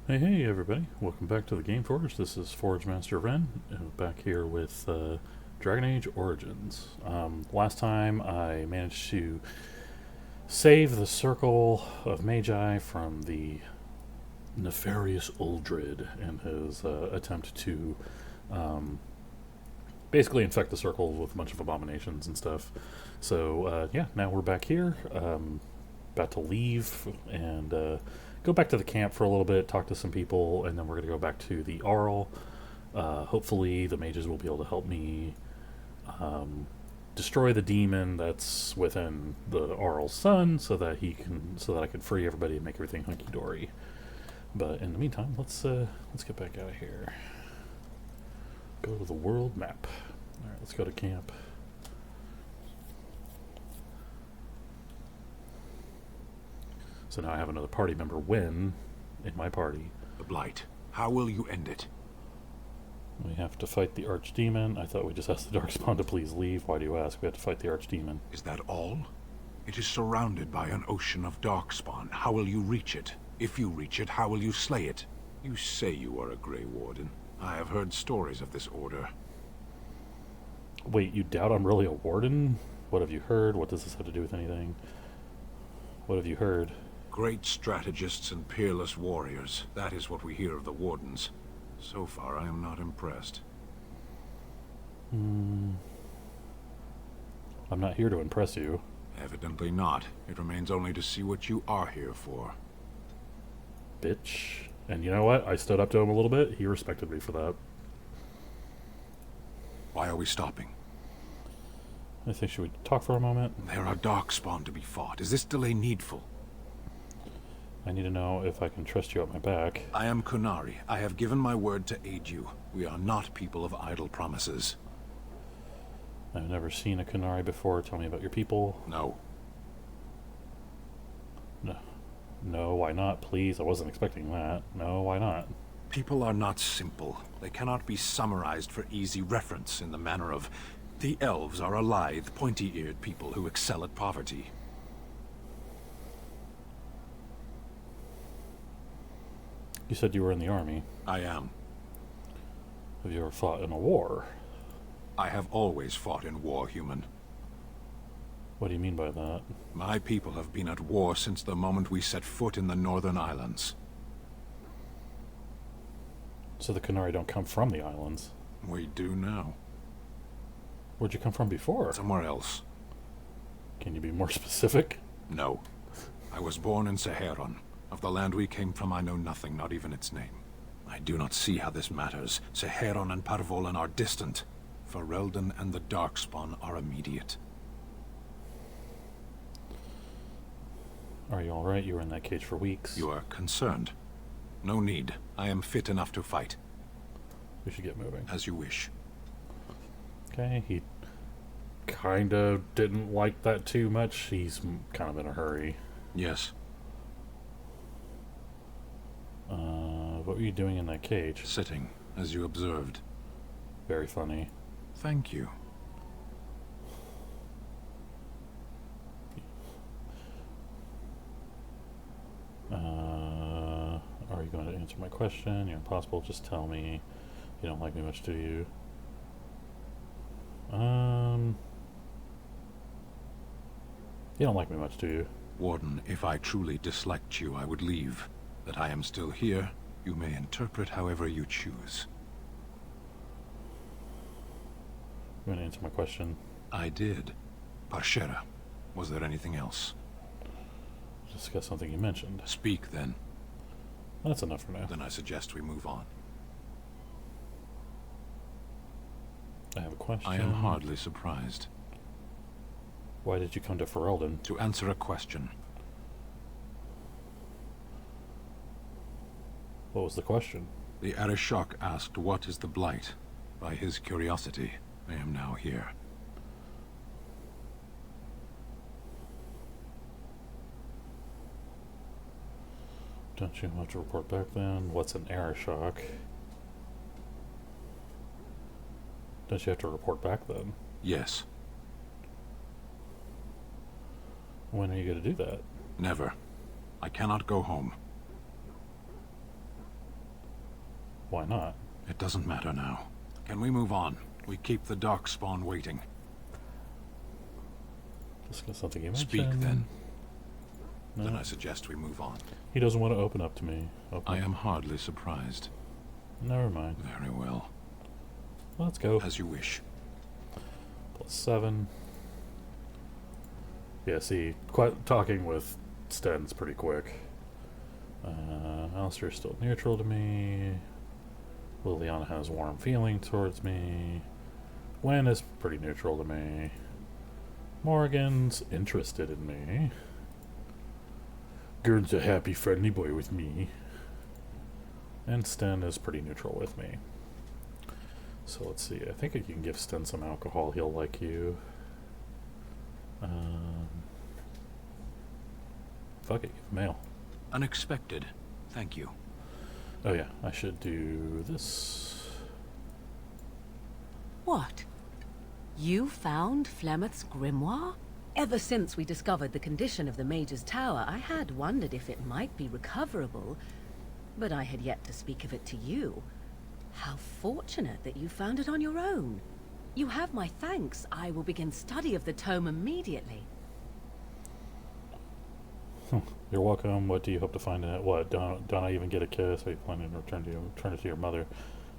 Hey everybody, welcome back to the Game Forge. This is Forge Master Ren, back here with Dragon Age Origins. Last time I managed to save the Circle of Magi from the nefarious Uldred and his attempt to um, basically infect the Circle with a bunch of abominations and stuff. So yeah, now we're back here, about to leave and go back to the camp for a little bit, talk to some people, and then we're going to go back to the Arl. Hopefully, the mages will be able to help me destroy the demon that's within the Arl's son, so that I can free everybody and make everything hunky dory. But in the meantime, let's get back out of here. Go to the world map. All right, let's go to camp. So now I have another party member, Win, in my party. The Blight. How will you end it? We have to fight the Archdemon. I thought we just asked the Darkspawn to please leave. Why do you ask? We have to fight the Archdemon. Is that all? It is surrounded by an ocean of Darkspawn. How will you reach it? If you reach it, how will you slay it? You say you are a Grey Warden. I have heard stories of this order. Wait, you doubt I'm really a warden? What have you heard? What does this have to do with anything? What have you heard? Great strategists and peerless warriors. That is what we hear of the Wardens. So far, I am not impressed. I'm not here to impress you. Evidently not. It remains only to see what you are here for. Bitch. And you know what? I stood up to him a little bit. He respected me for that. Why are we stopping? I think should we talk for a moment? There are Darkspawn to be fought. Is this delay needful? I need to know if I can trust you at my back. I am Qunari. I have given my word to aid you. We are not people of idle promises. I've never seen a Qunari before. Tell me about your people. No. No. No, why not? Please, I wasn't expecting that. No, why not? People are not simple. They cannot be summarized for easy reference in the manner of... The elves are a lithe, pointy-eared people who excel at poverty. You said you were in the army. I am. Have you ever fought in a war? I have always fought in war, human. What do you mean by that? My people have been at war since the moment we set foot in the Northern Islands. So the Qunari don't come from the islands? We do now. Where'd you come from before? Somewhere else. Can you be more specific? No. I was born in Seheron. Of the land we came from, I know nothing, not even its name. I do not see how this matters. Seheron and Parvolan are distant. Ferelden and the Darkspawn are immediate. Are you alright? You were in that cage for weeks. You are concerned. No need. I am fit enough to fight. We should get moving. As you wish. Okay, he kind of didn't like that too much. He's kind of in a hurry. Yes. What were you doing in that cage? Sitting, as you observed. Very funny. Thank you. Are you going to answer my question? You're impossible. Just tell me. You don't like me much, do you? You don't like me much, do you? Warden, if I truly disliked you, I would leave. That I am still here, you may interpret however you choose. You want to answer my question? I did. Parshera. Was there anything else? Discuss something you mentioned. Speak, then. That's enough for now. Then I suggest we move on. I have a question. I am hardly surprised. Why did you come to Ferelden? To answer a question. What was the question? The Arishok asked what is the Blight. By his curiosity, I am now here. Don't you have to report back then? What's an Arishok? Don't you have to report back then? Yes. When are you going to do that? Never. I cannot go home. Why not? It doesn't matter now. Can we move on? We keep the Darkspawn waiting. Discuss something you mentioned. Speak then. No. Then I suggest we move on. He doesn't want to open up to me. I am hardly surprised. Never mind. Very well. Let's go. As you wish. +7. Yeah, see, talking with Sten's pretty quick. Alistair's still neutral to me. Liliana has warm feeling towards me. Gwen is pretty neutral to me. Morgan's interested in me. Gurn's a happy, friendly boy with me. And Sten is pretty neutral with me. So let's see. I think if you can give Sten some alcohol, he'll like you. Fuck it, give mail. Unexpected. Thank you. Oh yeah, I should do this. What? You found Flemeth's grimoire? Ever since we discovered the condition of the Mage's Tower, I had wondered if it might be recoverable, but I had yet to speak of it to you. How fortunate that you found it on your own. You have my thanks. I will begin study of the tome immediately. You're welcome. What do you hope to find in it? What? Don't I even get a kiss? Are you planning to return it to your mother?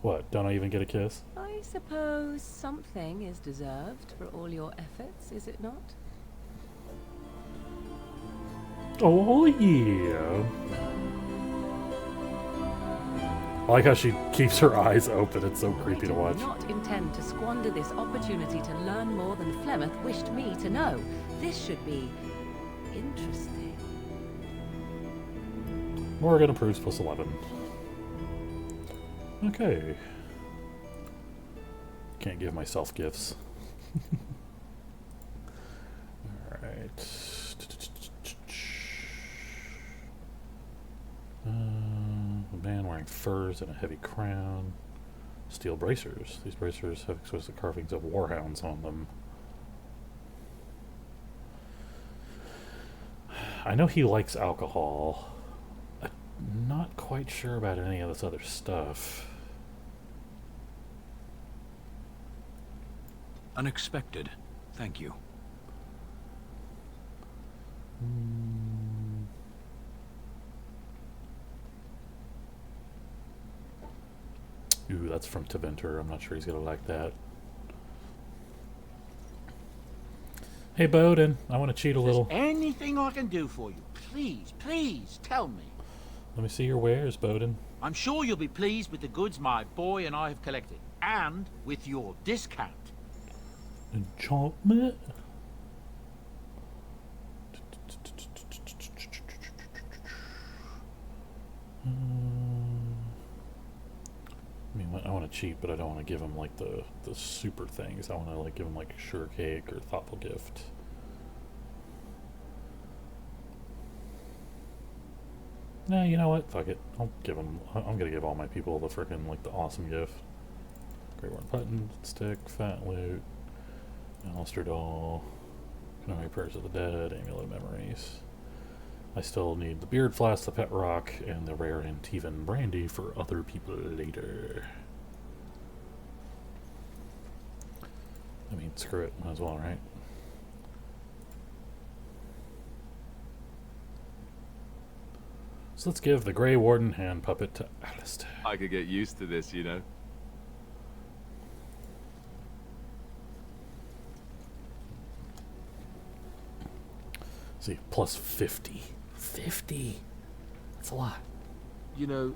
What? Don't I even get a kiss? I suppose something is deserved for all your efforts, is it not? Oh yeah. I like how she keeps her eyes open. It's so creepy to watch. I did not intend to squander this opportunity to learn more than Flemeth wished me to know. This should be interesting. Morgan approves +11. Okay. Can't give myself gifts. Alright. A man wearing furs and a heavy crown. Steel bracers. These bracers have exquisite carvings of warhounds on them. I know he likes alcohol. I'm not quite sure about any of this other stuff. Unexpected. Thank you. Ooh, that's from Teventer. I'm not sure he's gonna like that. Hey, Bowden, I want to cheat a little. Anything I can do for you, please, please tell me. Let me see your wares, Bowden. I'm sure you'll be pleased with the goods my boy and I have collected, and with your discount. Enchantment? I mean, I want to cheat, but I don't want to give him like the super things. I want to like give him like a sure cake or thoughtful gift. Nah, you know what? Fuck it. I'll give him. I'm gonna give all my people the frickin' like the awesome gift. Great One button, stick, fat loot, Alistair doll, Canary Prayers of the Dead, Amulet of Memories. I still need the Beard Flask, the Pet Rock, and the rare Antivan brandy for other people later. I mean, screw it, might as well, right? So let's give the Grey Warden hand puppet to Alistair. I could get used to this, you know. See, plus 50. 50! That's a lot. You know,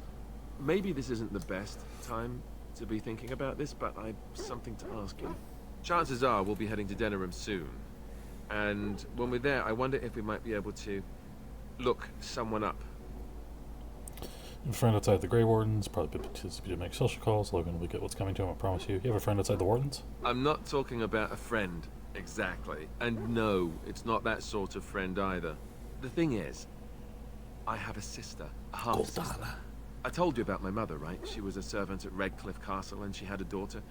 maybe this isn't the best time to be thinking about this, but I've something to ask you. Chances are we'll be heading to Denerim soon. And when we're there, I wonder if we might be able to look someone up. You have a friend outside the Grey Wardens, probably to make social calls. Logan will get what's coming to him, I promise you. You have a friend outside the Wardens? I'm not talking about a friend, exactly. And no, it's not that sort of friend either. The thing is, I have a sister, a half-sister. I told you about my mother, right? She was a servant at Redcliffe Castle and she had a daughter.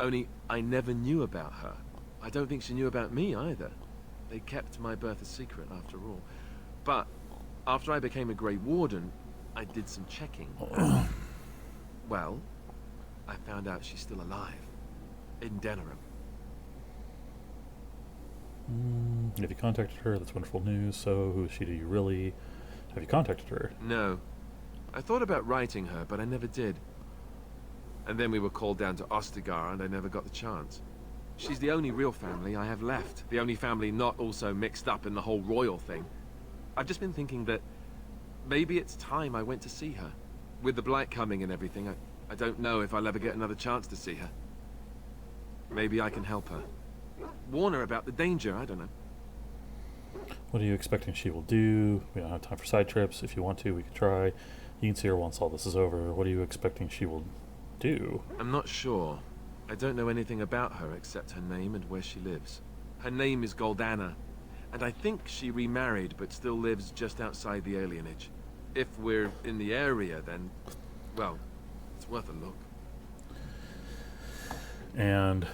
Only, I never knew about her. I don't think she knew about me either. They kept my birth a secret after all. But, after I became a Grey Warden, I did some checking. Well, I found out she's still alive. In Denerim. Have you contacted her? That's wonderful news. So, who is she? Do you really... Have you contacted her? No. I thought about writing her, but I never did. And then we were called down to Ostagar, and I never got the chance. She's the only real family I have left. The only family not also mixed up in the whole royal thing. I've just been thinking that maybe it's time I went to see her. With the Blight coming and everything, I don't know if I'll ever get another chance to see her. Maybe I can help her. Warn her about the danger, I don't know. What are you expecting she will do? We don't have time for side trips. If you want to, we could try. You can see her once all this is over. What are you expecting she will do? I'm not sure. I don't know anything about her except her name and where she lives. Her name is Goldana, and I think she remarried but still lives just outside the alienage. If we're in the area, then, well, it's worth a look. And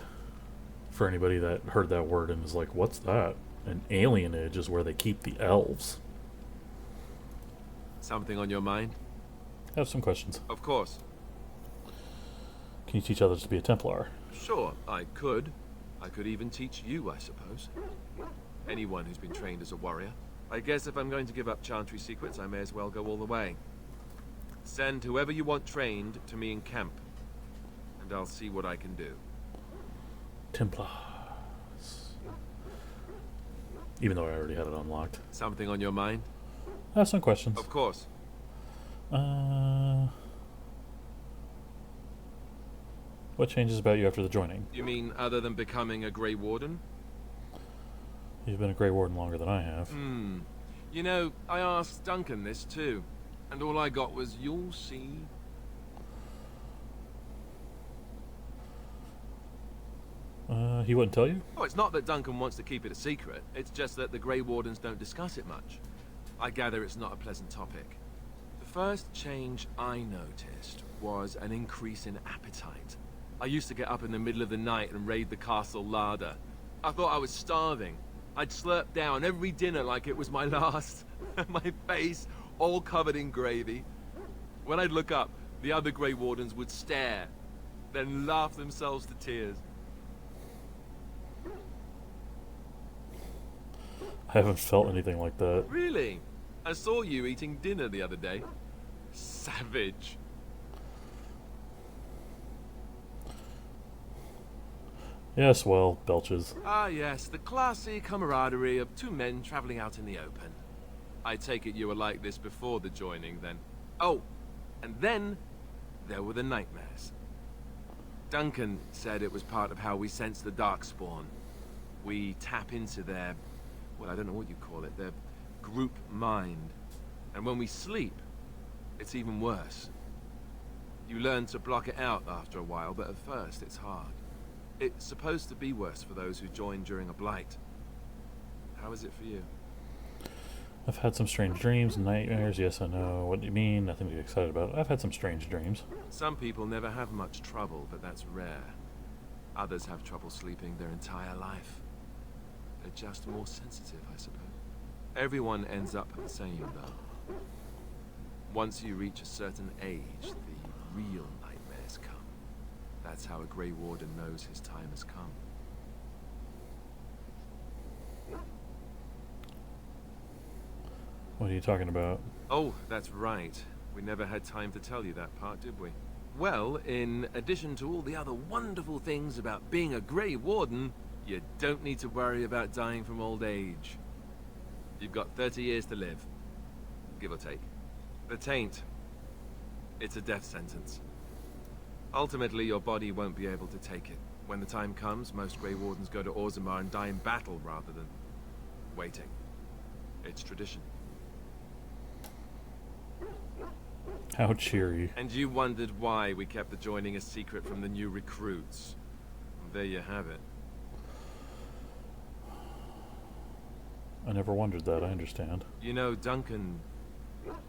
for anybody that heard that word and is like, what's that? An alienage is where they keep the elves. Something on your mind? I have some questions. Of course. Can you teach others to be a Templar? Sure, I could. I could even teach you, I suppose. Anyone who's been trained as a warrior. I guess if I'm going to give up Chantry secrets, I may as well go all the way. Send whoever you want trained to me in camp, and I'll see what I can do. Templars. Even though I already had it unlocked. Something on your mind? I have some questions. Of course. What changes about you after the joining? You mean other than becoming a Grey Warden? You've been a Grey Warden longer than I have. You know, I asked Duncan this too, and all I got was, "You'll see." He wouldn't tell you? Oh, it's not that Duncan wants to keep it a secret. It's just that the Grey Wardens don't discuss it much. I gather it's not a pleasant topic. The first change I noticed was an increase in appetite. I used to get up in the middle of the night and raid the castle larder. I thought I was starving. I'd slurp down every dinner like it was my last. My face all covered in gravy. When I'd look up, the other Grey Wardens would stare, then laugh themselves to tears. I haven't felt anything like that. Really? I saw you eating dinner the other day. Savage. Yes, well, belches. Ah, yes, the classy camaraderie of two men traveling out in the open. I take it you were like this before the joining, then. Oh, and then there were the nightmares. Duncan said it was part of how we sense the Darkspawn. We tap into their, well, I don't know what you call it, their group mind. And when we sleep, it's even worse. You learn to block it out after a while, but at first it's hard. It's supposed to be worse for those who join during a blight. How is it for you? I've had some strange dreams and nightmares. Yes, I know. What do you mean? Nothing to be excited about. I've had some strange dreams. Some people never have much trouble, but that's rare. Others have trouble sleeping their entire life. They're just more sensitive, I suppose. Everyone ends up the same, though. Once you reach a certain age, the real nightmares come. That's how a Grey Warden knows his time has come. What are you talking about? Oh, that's right. We never had time to tell you that part, did we? Well, in addition to all the other wonderful things about being a Grey Warden, you don't need to worry about dying from old age. You've got 30 years to live, give or take. The Taint, it's a death sentence. Ultimately, your body won't be able to take it. When the time comes, most Grey Wardens go to Orzammar and die in battle rather than waiting. It's tradition. How cheery. And you wondered why we kept the joining a secret from the new recruits. There you have it. I never wondered that, I understand. You know, Duncan,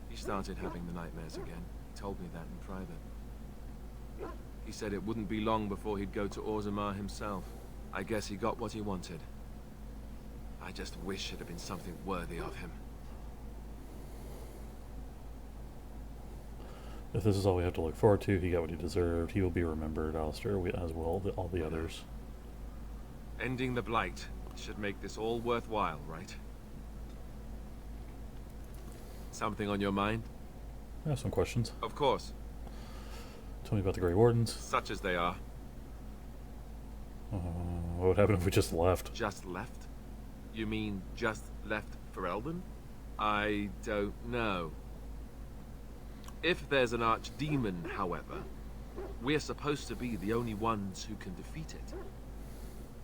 he started having the nightmares again. He told me that in private. He said it wouldn't be long before he'd go to Orzammar himself. I guess he got what he wanted. I just wish it had been something worthy of him. If this is all we have to look forward to, he got what he deserved. He will be remembered, Alistair, as will all the others. Ending the Blight should make this all worthwhile, right? Something on your mind? I have some questions. Of course, Tell me about the Grey Wardens. such as they are. What would happen if we just left? Just left? You mean just left Ferelden? I don't know. If there's an archdemon, however, we're supposed to be the only ones who can defeat it.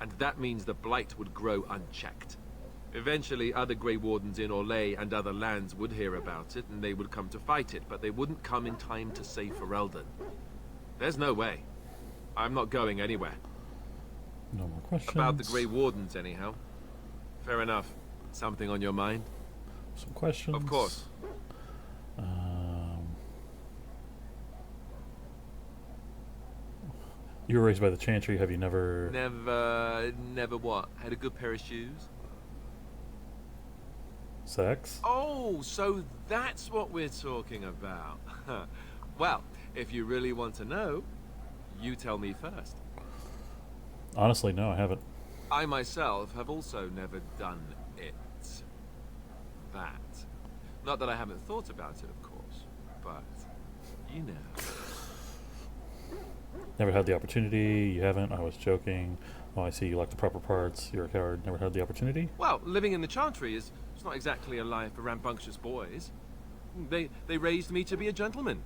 And that means the Blight would grow unchecked. Eventually, other Grey Wardens in Orlais and other lands would hear about it, and they would come to fight it, but they wouldn't come in time to save Ferelden. There's no way. I'm not going anywhere. No more questions. About the Grey Wardens, anyhow. Fair enough. Something on your mind? Some questions. Of course. You were raised by the Chantry. Have you never... Never what? Had a good pair of shoes? Sex? Oh, so that's what we're talking about. Well, if you really want to know, you tell me first. Honestly, no, I haven't. I myself have also never done it. That. Not that I haven't thought about it, of course, but you know. Never had the opportunity. You haven't. I was joking. Oh, I see you like the proper parts. You're a coward. Never had the opportunity. Well, living in the Chantry is it's not exactly a life for rambunctious boys. They raised me to be a gentleman.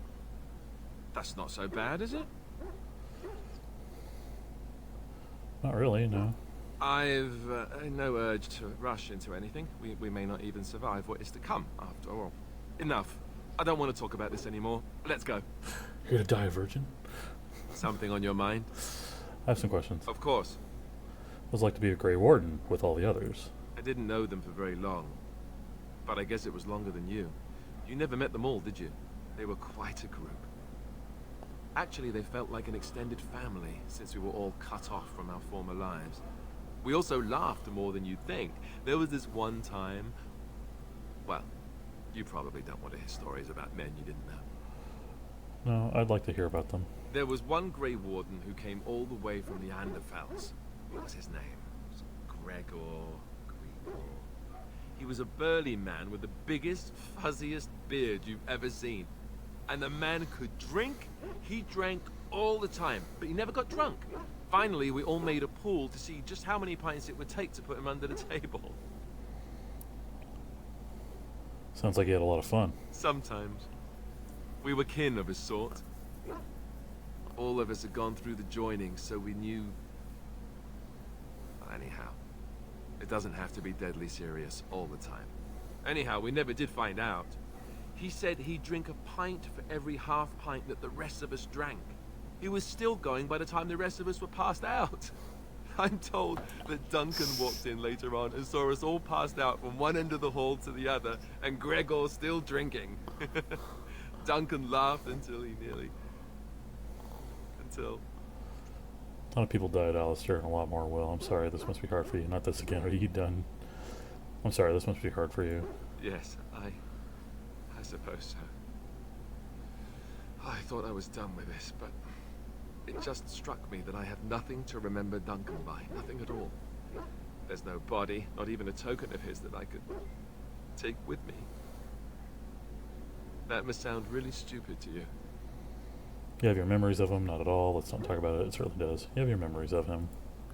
That's not so bad, is it? Not really, no. I've no urge to rush into anything. We may not even survive what is to come, after all. Enough. I don't want to talk about this anymore. Let's go. You're gonna die a virgin? Something on your mind? I have some questions. Of course. What was it like to be a Grey Warden with all the others? I didn't know them for very long. But I guess it was longer than you. You never met them all, did you? They were quite a group. Actually, they felt like an extended family, since we were all cut off from our former lives. We also laughed more than you'd think. There was this one time... Well, you probably don't want to hear stories about men you didn't know. No, I'd like to hear about them. There was one Grey Warden who came all the way from the Anderfels. What was his name? It was Gregor. He was a burly man with the biggest, fuzziest beard you've ever seen. And the man could drink. He drank all the time, but he never got drunk. Finally, we all made a pool to see just how many pints it would take to put him under the table. Sounds like you had a lot of fun. Sometimes. We were kin of a sort. All of us had gone through the joining, so we knew... Well, anyhow, it doesn't have to be deadly serious all the time. Anyhow, we never did find out. He said he'd drink a pint for every half pint that the rest of us drank. He was still going by the time the rest of us were passed out. I'm told that Duncan walked in later on and saw us all passed out from one end of the hall to the other, and Gregor still drinking. Duncan laughed until he nearly... Until... A lot of people died, Alistair, and a lot more will. I'm sorry, this must be hard for you. Not this again. What are you done? I'm sorry, this must be hard for you. Yes, I suppose so. I thought I was done with this, but it just struck me that I have nothing to remember Duncan by. Nothing at all. There's no body, not even a token of his that I could take with me. That must sound really stupid to you. You have your memories of him? Not at all. Let's not talk about it. It certainly does. You have your memories of him.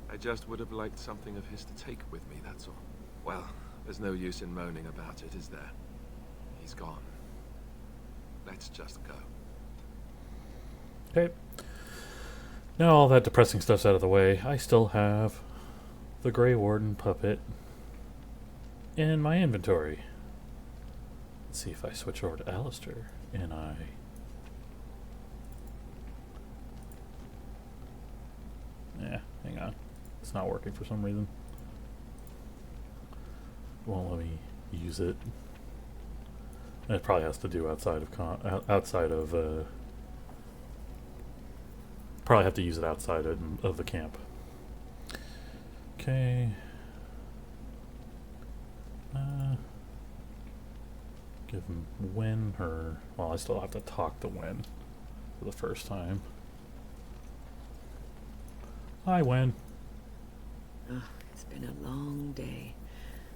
I just would have liked something of his to take with me, that's all. Well, there's no use in moaning about it, is there? He's gone. Let's just go. Okay. Now all that depressing stuff's out of the way, I still have the Grey Warden puppet in my inventory. Let's see if I switch over to Alistair and hang on. It's not working for some reason. Won't let me use it. It probably has to do outside of probably have to use it outside of the camp. Okay. Give him Win her. Well, I still have to talk to Win for the first time. Hi, Win. Oh, it's been a long day.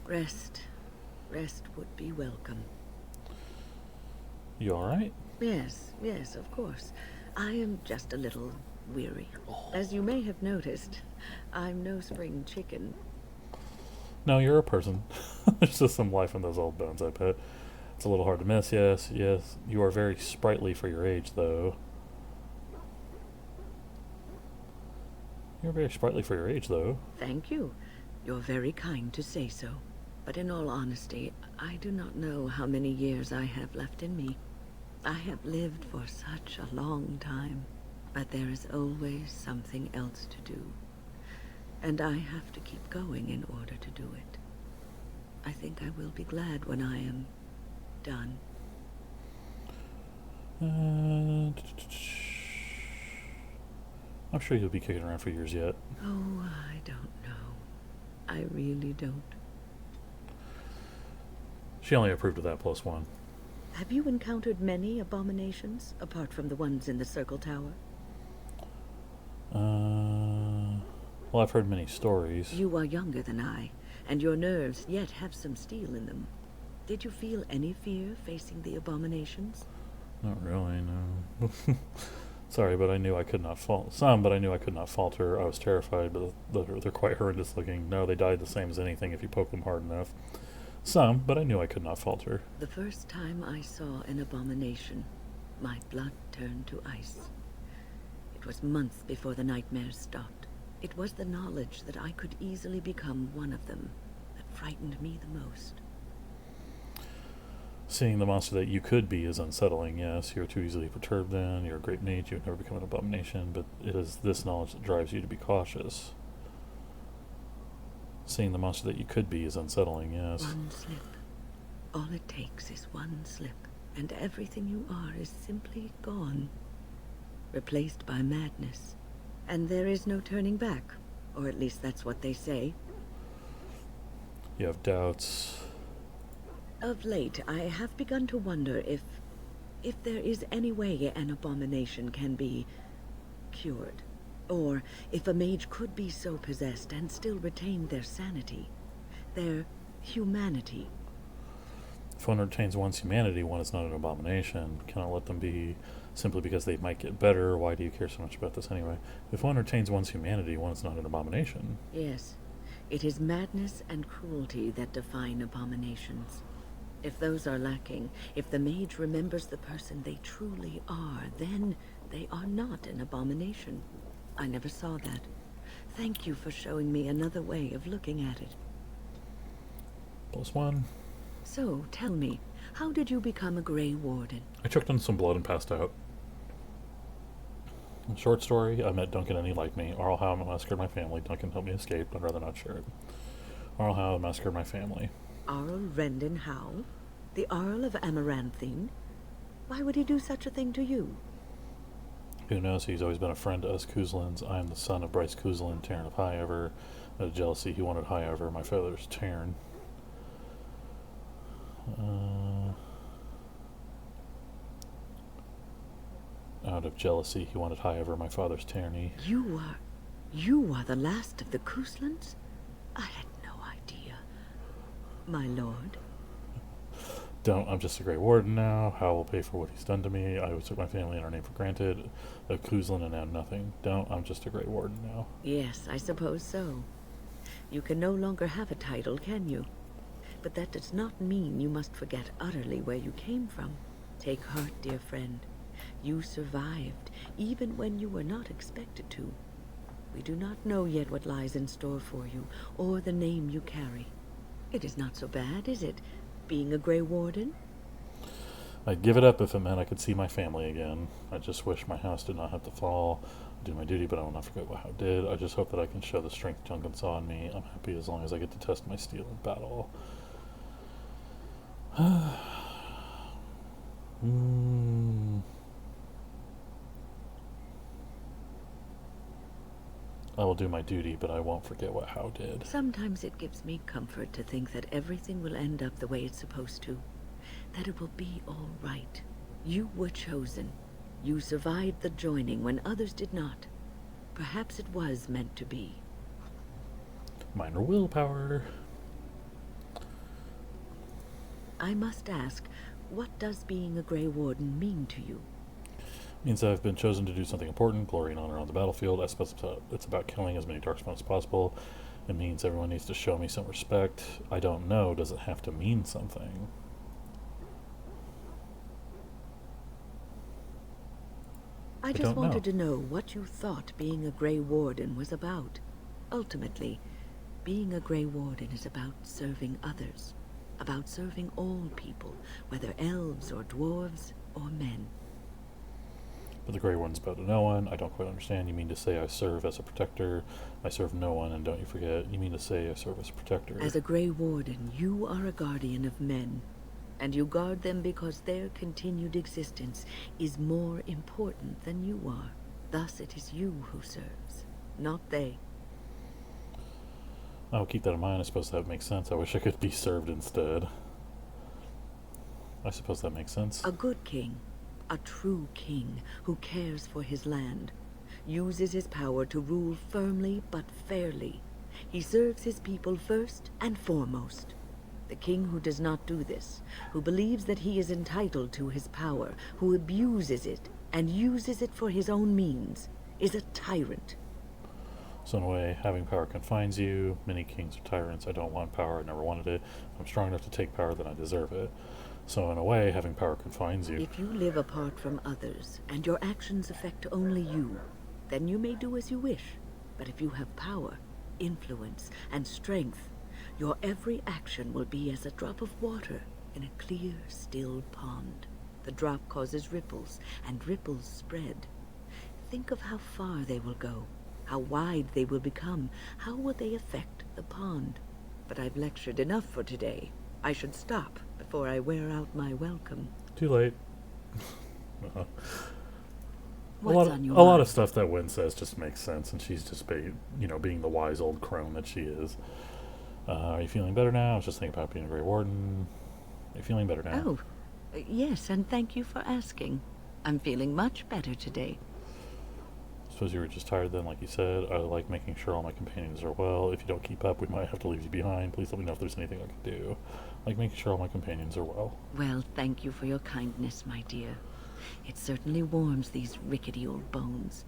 Rest would be welcome. You alright? Yes, of course. I am just a little weary. As you may have noticed, I'm no spring chicken. No, you're a person. There's just some life in those old bones, I bet. It's a little hard to miss, yes. You are very sprightly for your age, though. You're very sprightly for your age, though. Thank you. You're very kind to say so. But in all honesty, I do not know how many years I have left in me. I have lived for such a long time, but there is always something else to do. And I have to keep going in order to do it. I think I will be glad when I am done. I'm sure you'll be kicking around for years yet. Oh, I don't know. I really don't. She only approved of that +1. Have you encountered many abominations, apart from the ones in the Circle Tower? Well, I've heard many stories. You are younger than I, and your nerves yet have some steel in them. Did you feel any fear facing the abominations? Not really, no. Sorry, but I knew I could not but I knew I could not falter. I was terrified, but they're quite horrendous looking. No, they died the same as anything if you poke them hard enough. Some, but I knew I could not falter. The first time I saw an abomination, my blood turned to ice. It was months before the nightmares stopped. It was the knowledge that I could easily become one of them that frightened me the most. Seeing the monster that you could be is unsettling, yes. You're too easily perturbed then. You're a great mage. You would never become an abomination, but it is this knowledge that drives you to be cautious. Seeing the monster that you could be is unsettling, yes. One slip. All it takes is one slip, and everything you are is simply gone. Replaced by madness. And there is no turning back. Or at least that's what they say. You have doubts. Of late, I have begun to wonder if there is any way an abomination can be cured. Or if a mage could be so possessed and still retain their sanity, their humanity. If one retains one's humanity, one is not an abomination. Cannot let them be simply because they might get better. Why do you care so much about this anyway? If one retains one's humanity, one is not an abomination. Yes, it is madness and cruelty that define abominations. If those are lacking, if the mage remembers the person they truly are, then they are not an abomination. I never saw that. Thank you for showing me another way of looking at it. +1. So, tell me, how did you become a Grey Warden? I choked on some blood and passed out. Short story, I met Duncan and he liked me. Arl Howe massacred my family. Duncan helped me escape. I'd rather not share it. Arl Howe massacred my family. Arl Rendon Howe? The Arl of Amaranthine? Why would he do such a thing to you? Who knows? He's always been a friend to us Kuzlins. I am the son of Bryce Kuzlin, Terran of Highever. Out of jealousy, he wanted Highever. My father's Terran. Out of jealousy, he wanted Highever. My father's Tyranny. You are the last of the Kuzlins? I had no idea. My lord? Don't. I'm just a Grey Warden now. Howe will pay for what he's done to me. I took my family and our name for granted. A Kuzlin and now nothing. Don't. I'm just a Grey Warden now. Yes, I suppose so. You can no longer have a title, can you? But that does not mean you must forget utterly where you came from. Take heart, dear friend. You survived, even when you were not expected to. We do not know yet what lies in store for you, or the name you carry. It is not so bad, is it, being a Grey Warden? I'd give it up if it meant I could see my family again. I just wish my house did not have to fall. I do my duty, but I will not forget what Howe did. I just hope that I can show the strength Duncan saw in me. I'm happy as long as I get to test my steel in battle. I will do my duty, but I won't forget what Howe did. Sometimes it gives me comfort to think that everything will end up the way it's supposed to. that it will be all right. You were chosen. You survived the joining when others did not. Perhaps it was meant to be. Minor willpower. I must ask, what does being a Grey Warden mean to you? Means I've been chosen to do something important, glory and honor on the battlefield. I suppose it's about killing as many Darkspawn as possible. It means everyone needs to show me some respect. I don't know, does it have to mean something? I just wanted to know what you thought being a Grey Warden was about. Ultimately, being a Grey Warden is about serving others. About serving all people, whether elves or dwarves or men. But the Grey One's about no one. I don't quite understand. You mean to say I serve as a protector? I serve no one, and don't you forget, you mean to say I serve as a protector? As a Grey Warden, you are a guardian of men, and you guard them because their continued existence is more important than you are. Thus it is you who serves, not they. I'll keep that in mind. I suppose that makes sense. I wish I could be served instead. I suppose that makes sense. A good king, a true king who cares for his land, uses his power to rule firmly but fairly. He serves his people first and foremost. The king who does not do this, who believes that he is entitled to his power, who abuses it and uses it for his own means, is a tyrant. So in a way, having power confines you. Many kings are tyrants. I don't want power. I never wanted it. If I'm strong enough to take power, then I deserve it. So in a way, having power confines you. If you live apart from others, and your actions affect only you, then you may do as you wish. But if you have power, influence, and strength, your every action will be as a drop of water in a clear, still pond. The drop causes ripples, and ripples spread. Think of how far they will go, how wide they will become, how will they affect the pond. But I've lectured enough for today. I should stop before I wear out my welcome. Too late. What's on your A lot mind? of stuff that Wynn says just makes sense, and she's just being the wise old crone that she is. Are you feeling better now? I was just thinking about being a Grey Warden. Are you feeling better now? Oh, yes, and thank you for asking. I'm feeling much better today. Suppose you were just tired then, like you said. I like making sure all my companions are well. If you don't keep up, we might have to leave you behind. Please let me know if there's anything I can do. I like making sure all my companions are well. Well, thank you for your kindness, my dear. It certainly warms these rickety old bones.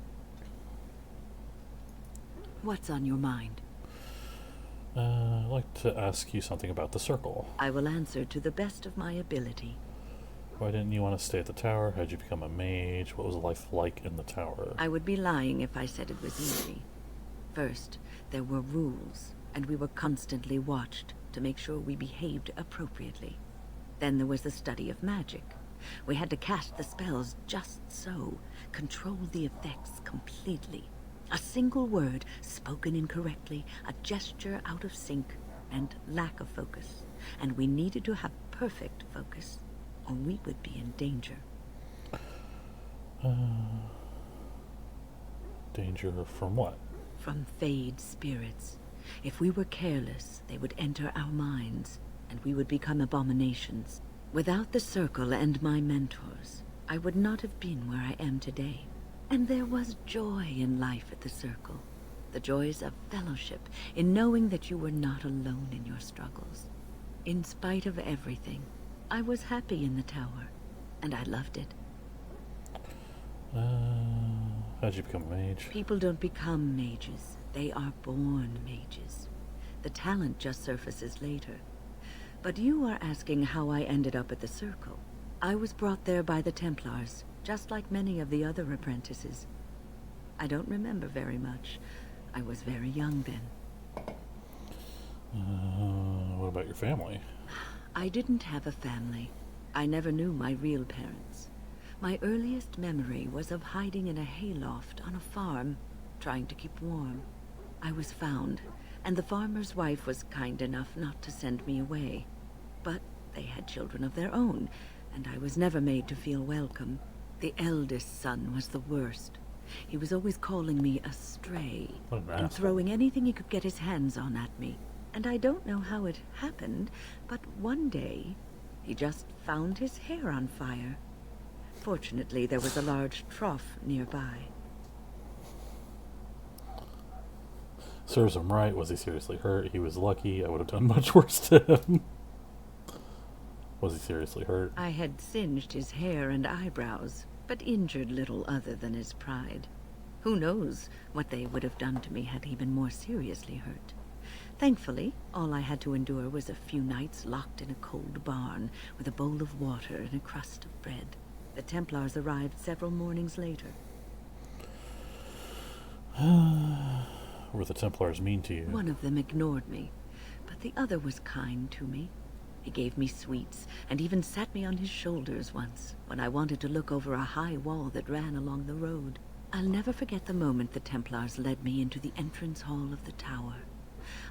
What's on your mind? I'd like to ask you something about the circle. I will answer to the best of my ability. Why didn't you want to stay at the tower? How'd you become a mage? What was life like in the tower? I would be lying if I said it was easy. First, there were rules, and we were constantly watched to make sure we behaved appropriately. Then there was the study of magic. We had to cast the spells just so, control the effects completely. A single word spoken incorrectly, a gesture out of sync, and lack of focus. And we needed to have perfect focus, or we would be in danger. Danger from what? From Fade spirits. If we were careless, they would enter our minds, and we would become abominations. Without the circle and my mentors, I would not have been where I am today. And there was joy in life at the circle. The joys of fellowship, in knowing that you were not alone in your struggles. In spite of everything, I was happy in the tower, and I loved it. How'd you become a mage? People don't become mages. They are born mages. The talent just surfaces later. But you are asking how I ended up at the Circle. I was brought there by the Templars, just like many of the other apprentices. I don't remember very much. I was very young then. What about your family? I didn't have a family. I never knew my real parents. My earliest memory was of hiding in a hayloft on a farm, trying to keep warm. I was found, and the farmer's wife was kind enough not to send me away. But they had children of their own, and I was never made to feel welcome. The eldest son was the worst. He was always calling me a stray, What an and asshole. throwing anything he could get his hands on at me. And I don't know how it happened, but one day, He just found his hair on fire. Fortunately, there was a large trough nearby. Serves him right. Was he seriously hurt? He was lucky. I would have done much worse to him. Was he seriously hurt? I had singed his hair and eyebrows, but injured little other than his pride. Who knows what they would have done to me had he been more seriously hurt. Thankfully, all I had to endure was a few nights locked in a cold barn with a bowl of water and a crust of bread. The Templars arrived several mornings later. Were the Templars mean to you? One of them ignored me, but the other was kind to me. He gave me sweets and even sat me on his shoulders once when I wanted to look over a high wall that ran along the road. I'll never forget the moment the Templars led me into the entrance hall of the tower.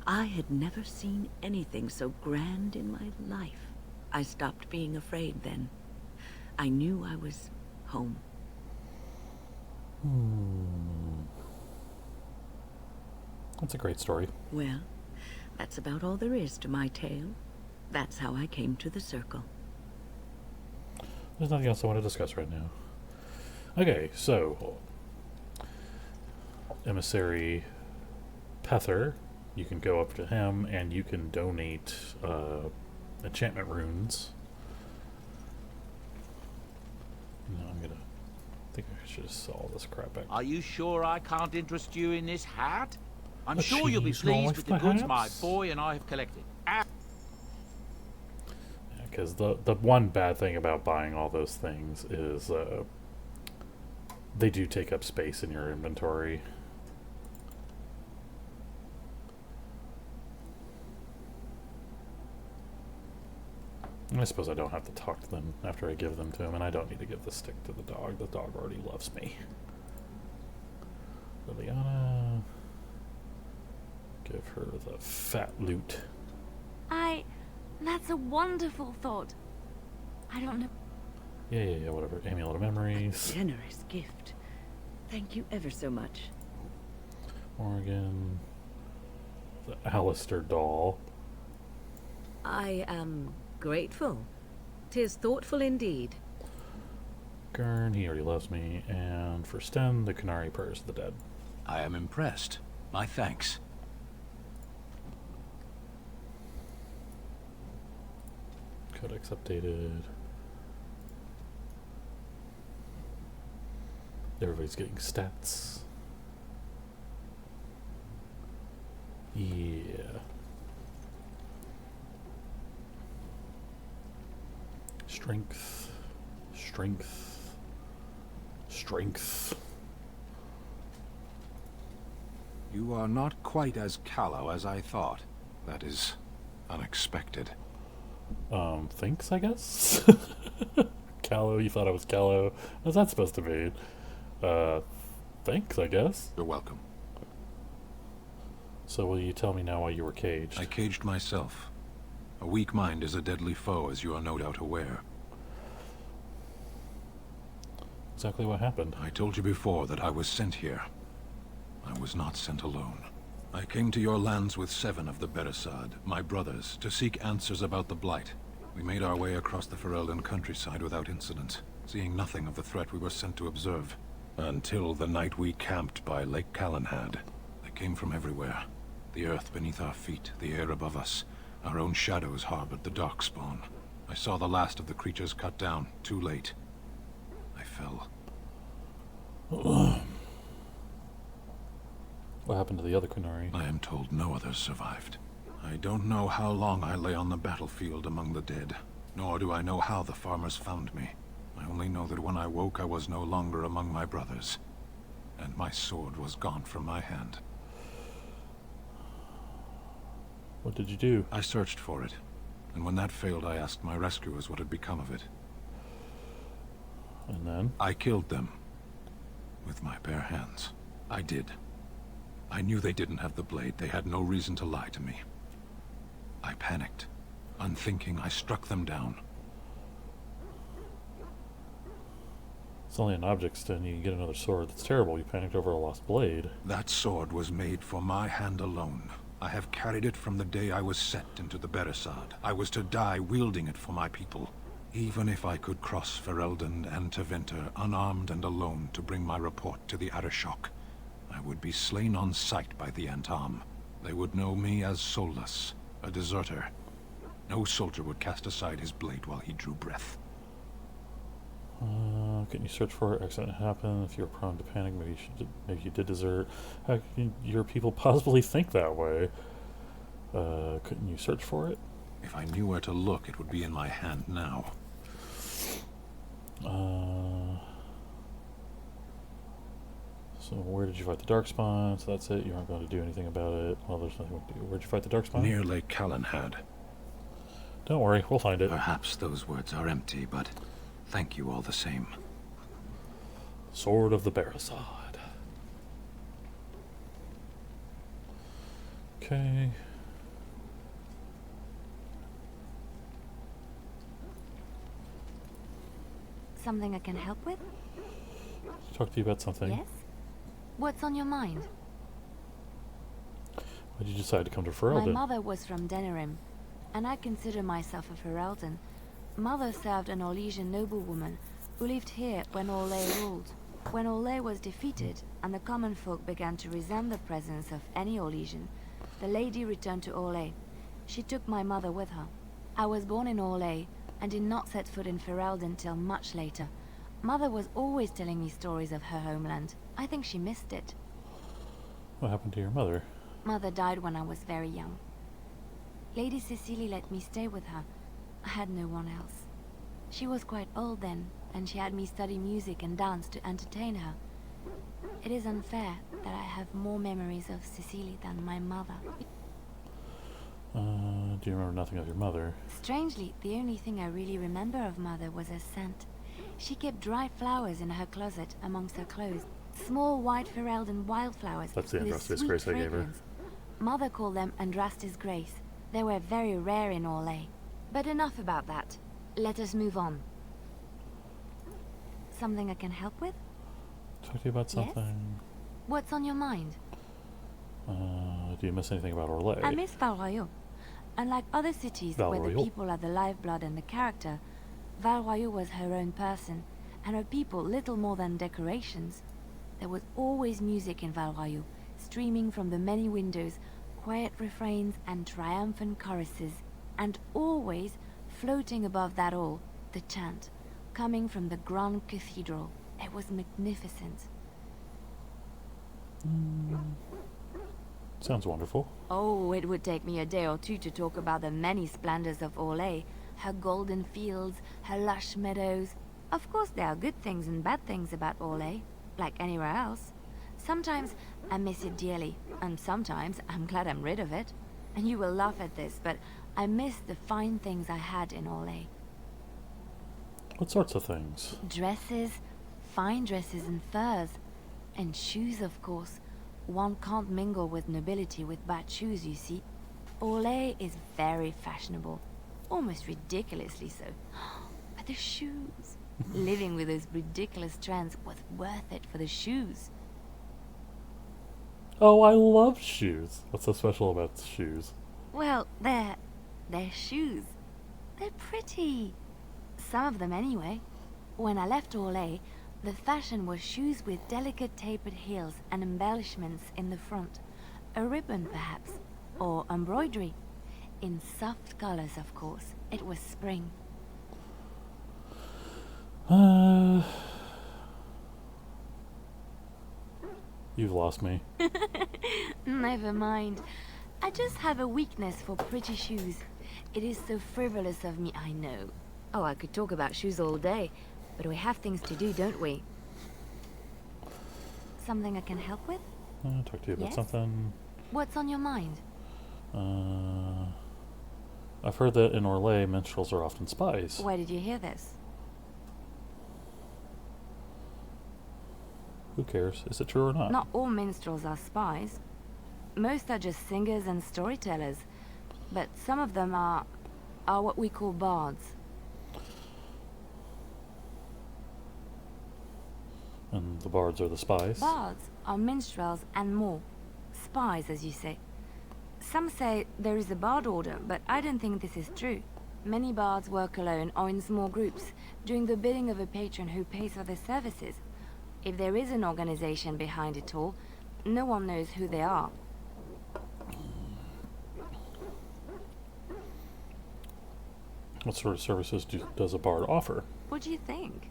I had never seen anything so grand in my life. I stopped being afraid then. I knew I was home. That's a great story. Well, that's about all there is to my tale. That's how I came to the circle. There's nothing else I want to discuss right now. Okay, so Emissary Pether, you can go up to him and you can donate enchantment runes. No, I think I should have saw this crap back. Are you sure I can't interest you in this hat? I'm A sure you'll be cheese pleased knife, with the goods my perhaps? boy and I have collected. Ah, Because the one bad thing about buying all those things is they do take up space in your inventory. And I suppose I don't have to talk to them after I give them to him, and I don't need to give the stick to the dog. The dog already loves me. Liliana, give her the fat loot. That's a wonderful thought. I don't know. Yeah, whatever. Amulet of Memories. Generous gift. Thank you ever so much. Morgan. The Alistair doll. I am grateful. 'Tis thoughtful indeed. Gurn, he already loves me. And for Sten, the Canary Prayers of the Dead. I am impressed. My thanks. Codex updated. Everybody's getting stats. Yeah. Strength. You are not quite as callow as I thought. That is unexpected. Thanks, I guess? Callow, you thought I was callow. What's that supposed to mean? Thanks, I guess. You're welcome. So will you tell me now why you were caged? I caged myself. A weak mind is a deadly foe, as you are no doubt aware. Exactly what happened. I told you before that I was sent here. I was not sent alone. I came to your lands with 7 of the Beresad, my brothers, to seek answers about the Blight. We made our way across the Ferelden countryside without incident, seeing nothing of the threat we were sent to observe. Until the night we camped by Lake Calenhad. They came from everywhere. The earth beneath our feet, the air above us. Our own shadows harbored the Darkspawn. I saw the last of the creatures cut down, too late. I fell. What happened to the other Qunari? I am told no others survived. I don't know how long I lay on the battlefield among the dead, nor do I know how the farmers found me. I only know that when I woke I was no longer among my brothers, and my sword was gone from my hand. What did you do? I searched for it, and when that failed I asked my rescuers what had become of it. And then? I killed them. With my bare hands. I did. I knew they didn't have the blade. They had no reason to lie to me. I panicked. Unthinking, I struck them down. It's only an object, Sten. You can get another sword. That's terrible. You panicked over a lost blade. That sword was made for my hand alone. I have carried it from the day I was set into the Beresard. I was to die wielding it for my people. Even if I could cross Ferelden and Tevinter unarmed and alone to bring my report to the Arishok, I would be slain on sight by the Antam. They would know me as soulless, a deserter. No soldier would cast aside his blade while he drew breath. Can you search for it? Accident happened. If you're prone to panic, maybe you did desert. How can your people possibly think that way? Couldn't you search for it? If I knew where to look, it would be in my hand now. So where did you fight the Darkspawn? So that's it. You aren't going to do anything about it. Well, there's nothing to do. Where'd you fight the Darkspawn? Near Lake Calenhad. Don't worry, we'll find it. Perhaps those words are empty, but thank you all the same. Sword of the Beresard. Okay. Something I can help with? Talk to you about something. Yes? What's on your mind? Why did you decide to come to My Ferelden? mother was from Denerim, and I consider myself a Ferelden. Mother served an Orlesian noblewoman who lived here when Orlais ruled. When Orlais was defeated, and the common folk began to resent the presence of any Orlesian, the lady returned to Orlais. She took my mother with her. I was born in Orlais, and did not set foot in Ferelden till much later. Mother was always telling me stories of her homeland. I think she missed it. What happened to your mother? Mother died when I was very young. Lady Cecily let me stay with her. I had no one else. She was quite old then, and she had me study music and dance to entertain her. It is unfair that I have more memories of Cecily than my mother. Do you remember nothing of your mother? Strangely, the only thing I really remember of Mother was her scent. She kept dried flowers in her closet amongst her clothes. Small white Ferelden wildflowers That's the with a Andrastes sweet Grace I gave her. fragrance. Mother called them Andrastes Grace. They were very rare in Orlais. But enough about that. Let us move on. Something I can help with? Talk to you about Yes? something. What's on your mind? Do you miss anything about Orlais? I miss Val Royeaux. Unlike other cities Val where the Royeaux. people are the lifeblood and the character, Val Royeaux was her own person, and her people little more than decorations. There was always music in Val Royeaux, streaming from the many windows, quiet refrains and triumphant choruses, and always, floating above that all, the chant, coming from the Grand Cathedral. It was magnificent. Sounds wonderful. Oh, it would take me a day or two to talk about the many splendors of Orlais, her golden fields, her lush meadows. Of course, there are good things and bad things about Orlais, like anywhere else. Sometimes I miss it dearly, and sometimes I'm glad I'm rid of it. And you will laugh at this, but I miss the fine things I had in Orlais. What sorts of things? Dresses, fine dresses and furs, and shoes, of course. One can't mingle with nobility with bad shoes, you see. Orlais is very fashionable, almost ridiculously so. But the shoes! Living with those ridiculous trends was worth it for the shoes. Oh, I love shoes. What's so special about shoes? Well, they're shoes. They're pretty. Some of them anyway. When I left Orlais, the fashion was shoes with delicate tapered heels and embellishments in the front. A ribbon, perhaps, or embroidery. In soft colors, of course. It was spring. You've lost me. Never mind. I just have a weakness for pretty shoes. It is so frivolous of me, I know. Oh, I could talk about shoes all day, but we have things to do, don't we? Something I can help with? Talk to you about Yes? something. What's on your mind? I've heard that in Orlais, minstrels are often spies. Where did you hear this? Who cares? Is it true or not? Not all minstrels are spies. Most are just singers and storytellers. But some of them are what we call bards. And the bards are the spies? Bards are minstrels and more. Spies, as you say. Some say there is a bard order, but I don't think this is true. Many bards work alone or in small groups, doing the bidding of a patron who pays for their services. If there is an organization behind it all, no one knows who they are. What sort of services does a bard offer? What do you think?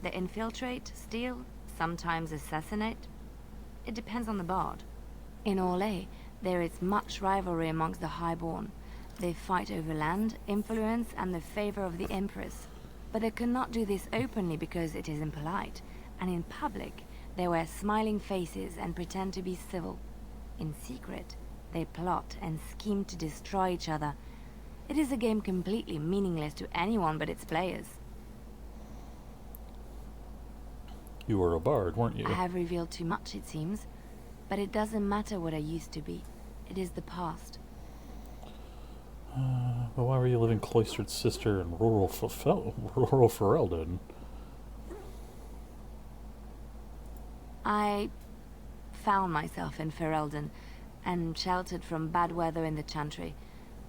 They infiltrate, steal, sometimes assassinate? It depends on the bard. In Orlais, there is much rivalry amongst the Highborn. They fight over land, influence, and the favor of the Empress. But they cannot do this openly because it is impolite, and in public, they wear smiling faces and pretend to be civil. In secret, they plot and scheme to destroy each other. It is a game completely meaningless to anyone but its players. You were a bard, weren't you? I have revealed too much, it seems. But it doesn't matter what I used to be. It is the past. But why were you living cloistered sister in rural Ferelden? I found myself in Ferelden and sheltered from bad weather in the Chantry.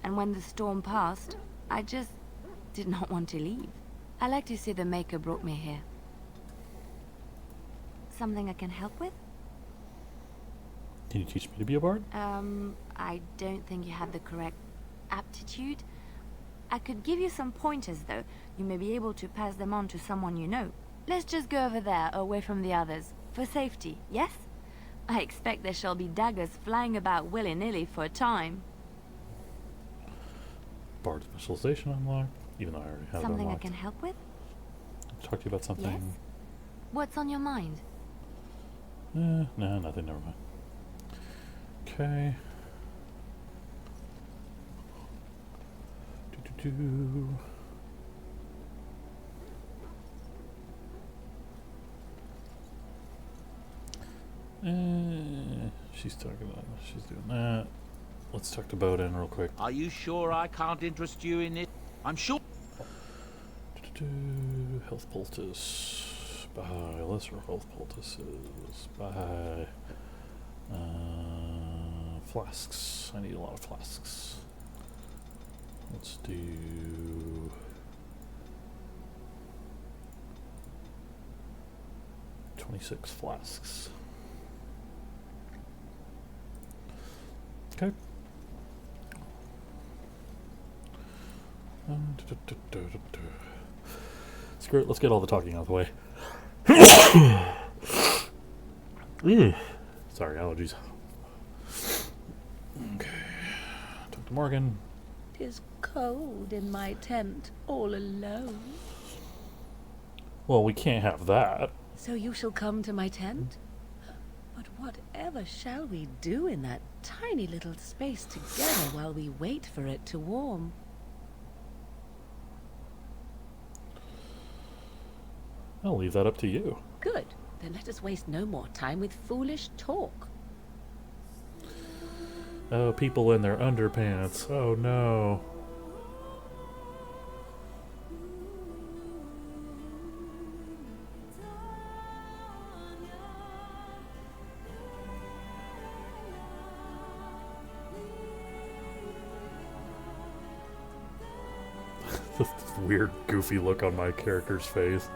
And when the storm passed, I just did not want to leave. I like to see the Maker brought me here. Something I can help with? Can you teach me to be a bard? I don't think you have the correct aptitude. I could give you some pointers, though. You may be able to pass them on to someone you know. Let's just go over there, away from the others. For safety, yes? I expect there shall be daggers flying about willy-nilly for a time. Bard specialization unlocked, even though I already have it Something I unlocked. can help with? Talk to you about something. Yes? What's on your mind? No, nothing, never mind. Okay. She's talking about, she's doing that. Let's talk to Bowden real quick. Are you sure I can't interest you in it? I'm sure. Health poultice. Buy lesser health poultices. Buy flasks. I need a lot of flasks. Let's do 26 flasks. Okay. Screw it, let's get all the talking out of the way. Sorry, allergies. Okay. Talk to Morgan. 'Tis cold in my tent, all alone. Well, we can't have that. So you shall come to my tent? But whatever shall we do in that tiny little space together while we wait for it to warm? I'll leave that up to you. Good. Then let us waste no more time with foolish talk. Oh, people in their underpants. Oh no. This weird, goofy look on my character's face.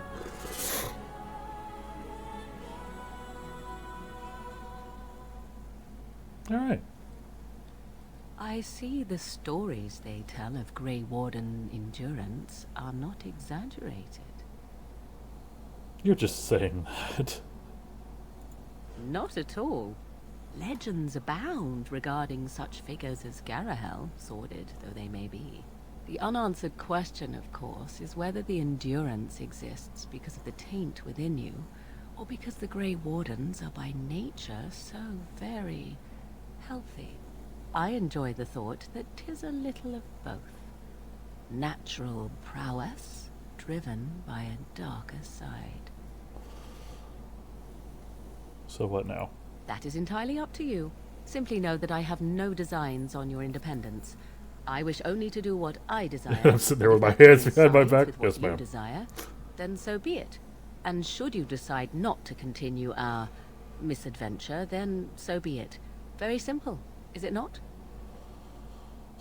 Alright. I see the stories they tell of Grey Warden endurance are not exaggerated. You're just saying that. Not at all. Legends abound regarding such figures as Garahel, sordid though they may be. The unanswered question, of course, is whether the endurance exists because of the taint within you, or because the Grey Wardens are by nature so very healthy. I enjoy the thought that 'tis a little of both. Natural prowess, driven by a darker side. So what now? That is entirely up to you. Simply know that I have no designs on your independence. I wish only to do what I desire. I'm sitting there with my If that hands behind my coincides back. with what Yes, you ma'am. desire, then so be it. And should you decide not to continue our misadventure, then so be it. Very simple, is it not?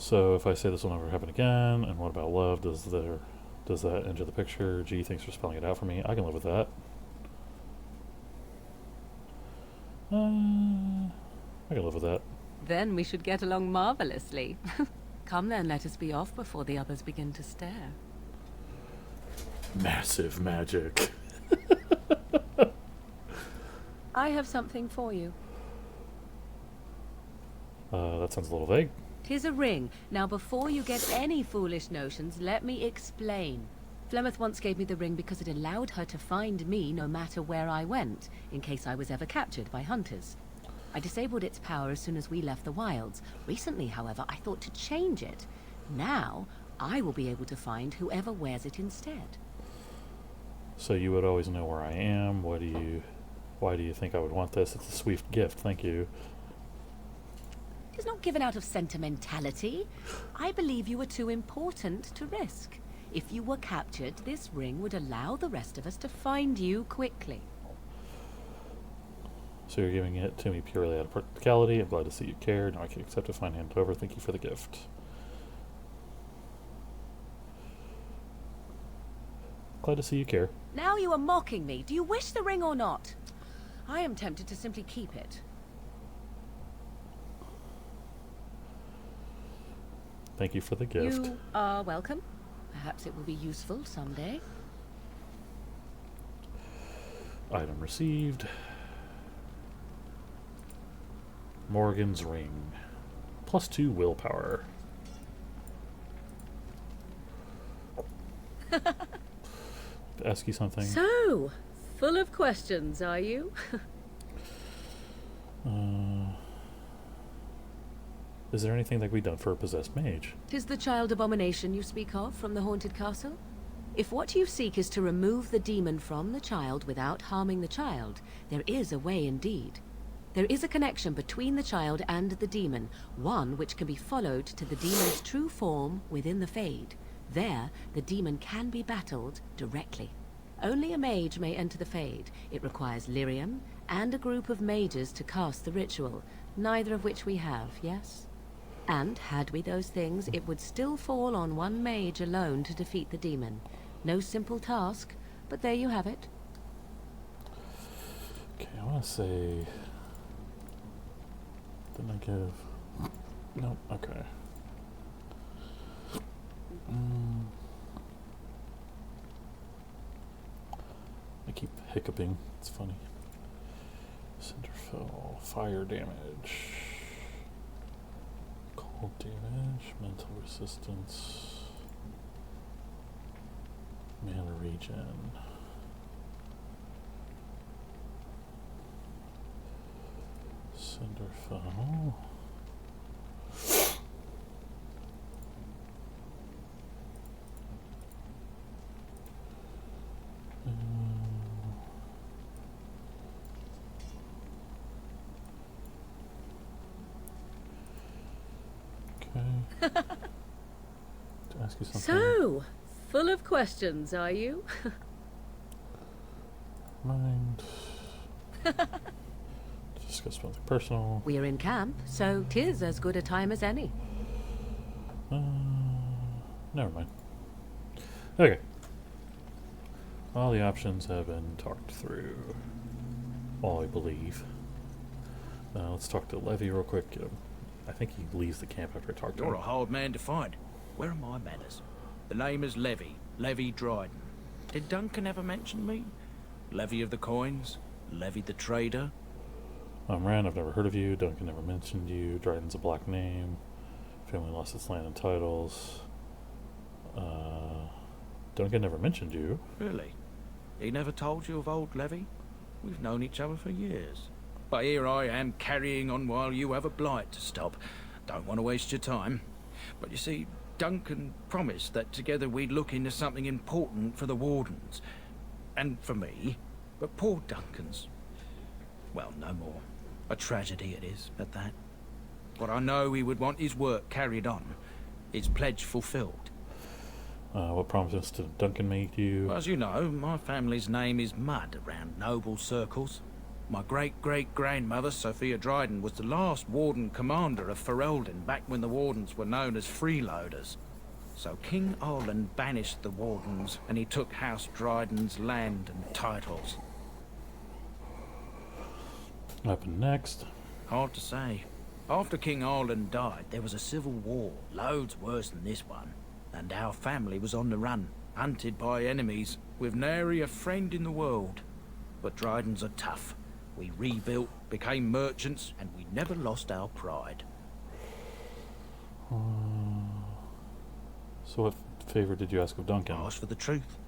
So if I say this will never happen again, and what about love? Does that enter the picture? Gee, thanks for spelling it out for me. I can live with that. I can live with that. Then we should get along marvelously. Come then, let us be off before the others begin to stare. Massive magic. I have something for you. That sounds a little vague. 'Tis a ring. Now before you get any foolish notions, let me explain. Flemeth once gave me the ring because it allowed her to find me no matter where I went, in case I was ever captured by hunters. I disabled its power as soon as we left the wilds. Recently, however, I thought to change it. Now, I will be able to find whoever wears it instead. So you would always know where I am. Why do you think I would want this? It's a sweet gift, thank you. It is not given out of sentimentality. I believe you are too important to risk. If you were captured, this ring would allow the rest of us to find you quickly. So you're giving it to me purely out of practicality. I'm glad to see you care. Now I can accept it, fine, hand it over. Thank you for the gift. Glad to see you care. Now you are mocking me. Do you wish the ring or not? I am tempted to simply keep it. Thank you for the gift. You are welcome. Perhaps it will be useful someday. Item received. Morgan's ring. +2 willpower. Ask you something. So, full of questions, are you? Is there anything that can be done for a possessed mage? 'Tis the child abomination you speak of from the haunted castle? If what you seek is to remove the demon from the child without harming the child, there is a way indeed. There is a connection between the child and the demon, one which can be followed to the demon's true form within the Fade. There, the demon can be battled directly. Only a mage may enter the Fade. It requires lyrium and a group of mages to cast the ritual, neither of which we have, yes? And, had we those things, it would still fall on one mage alone to defeat the demon. No simple task, but there you have it. Okay, I want to say... Didn't I give... Nope, okay. I keep hiccuping, it's funny. Cinderfell, fire damage. Cold damage, mental resistance. Mana regen. Cinderfell. Okay. To ask you something. So, full of questions, are you? Mind. Discuss something personal. We're in camp, so 'tis as good a time as any. Never mind. Okay. All the options have been talked through. All I believe. Let's talk to Levy real quick. I think he leaves the camp after I talk to You're him. a hard man to find. Where are my manners? The name is Levy. Levy Dryden. Did Duncan ever mention me? Levy of the coins? Levy the trader? I'm Ran, I've never heard of you. Duncan never mentioned you. Dryden's a black name. Family lost its land and titles. Duncan never mentioned you. Really? He never told you of old Levy? We've known each other for years. But here I am carrying on while you have a blight to stop. Don't want to waste your time. But you see, Duncan promised that together we'd look into something important for the Wardens. And for me. But poor Duncan's... well, no more. A tragedy it is, at that. But I know he would want his work carried on. His pledge fulfilled. What promises did Duncan make you? Well, as you know, my family's name is mud around noble circles. My great-great-grandmother, Sophia Dryden, was the last Warden commander of Ferelden back when the Wardens were known as freeloaders. So King Arlen banished the Wardens, and he took House Dryden's land and titles. What happened next? Hard to say. After King Arlen died, there was a civil war, loads worse than this one. And our family was on the run, hunted by enemies, with nary a friend in the world. But Drydens are tough. We rebuilt, became merchants, and we never lost our pride. So what favor did you ask of Duncan? I asked for the truth.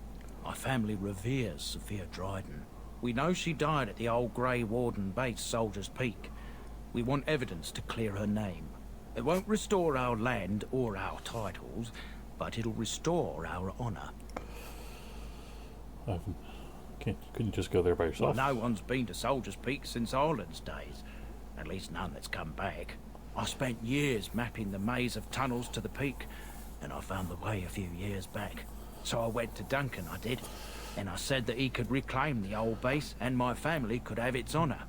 My family reveres Sophia Dryden. We know she died at the old Grey Warden base, Soldier's Peak. We want evidence to clear her name. It won't restore our land or our titles, but it'll restore our honor. Couldn't you just go there by yourself? Well, no one's been to Soldier's Peak since Arlen's days. At least none that's come back. I spent years mapping the maze of tunnels to the peak, and I found the way a few years back. So I went to Duncan, I did. And I said that he could reclaim the old base, and my family could have its honor.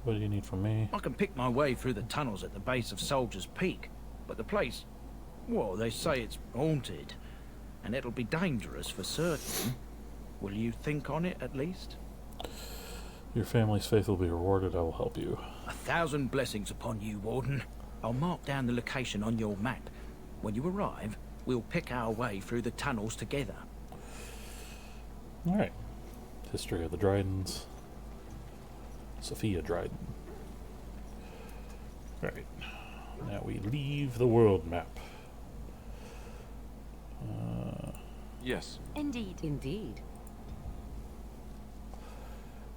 What do you need from me? I can pick my way through the tunnels at the base of Soldier's Peak, but the place, well, they say it's haunted, and it'll be dangerous for certain. Will you think on it, at least? Your family's faith will be rewarded. I will help you. 1,000 blessings upon you, Warden. I'll mark down the location on your map. When you arrive, we'll pick our way through the tunnels together. Alright. History of the Drydens. Sophia Dryden. Alright. Now we leave the world map. Yes. Indeed. Indeed.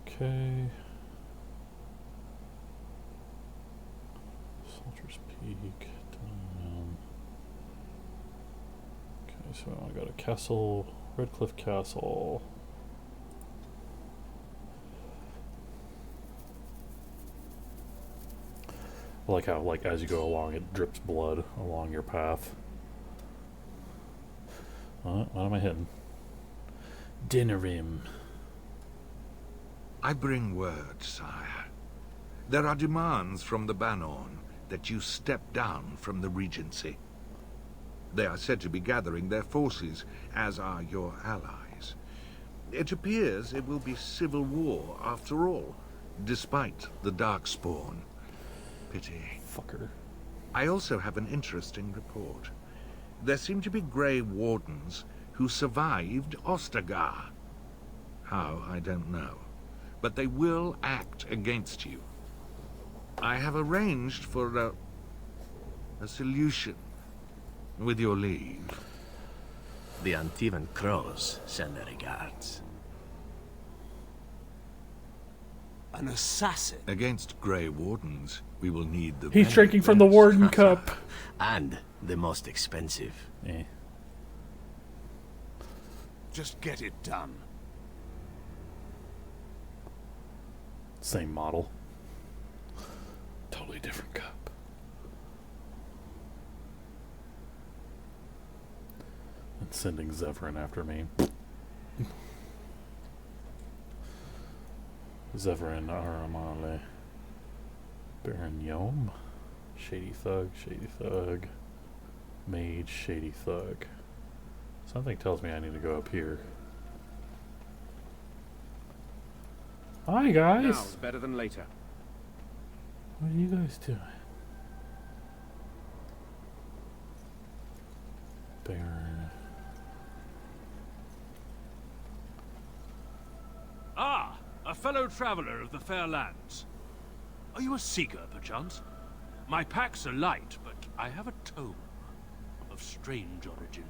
Okay. Soldier's Peak. Okay, so I got a castle, Redcliffe Castle. I like how, like, as you go along, it drips blood along your path. What am I hitting? Dinnerim. I bring word, sire. There are demands from the Bannorn that you step down from the Regency. They are said to be gathering their forces, as are your allies. It appears it will be civil war after all, despite the Darkspawn. Pity. Fucker. I also have an interesting report. There seem to be Grey Wardens who survived Ostagar. How, I don't know. But they will act against you. I have arranged for a solution, with your leave. The Antivan Crows send their regards. An assassin? Against Grey Wardens, we will need the... He's drinking from the Warden Cup. And the most expensive. Eh. Just get it done. Same model. Totally different cup. And sending Zevran after me. Zevran Aramale. Baron Yom. Shady Thug, Shady Thug. Mage, Shady Thug. Something tells me I need to go up here. Hi guys! Now's better than later. What are you guys doing? Baron. Ah, a fellow traveler of the fair lands. Are you a seeker, perchance? My packs are light, but I have a tome of strange origin.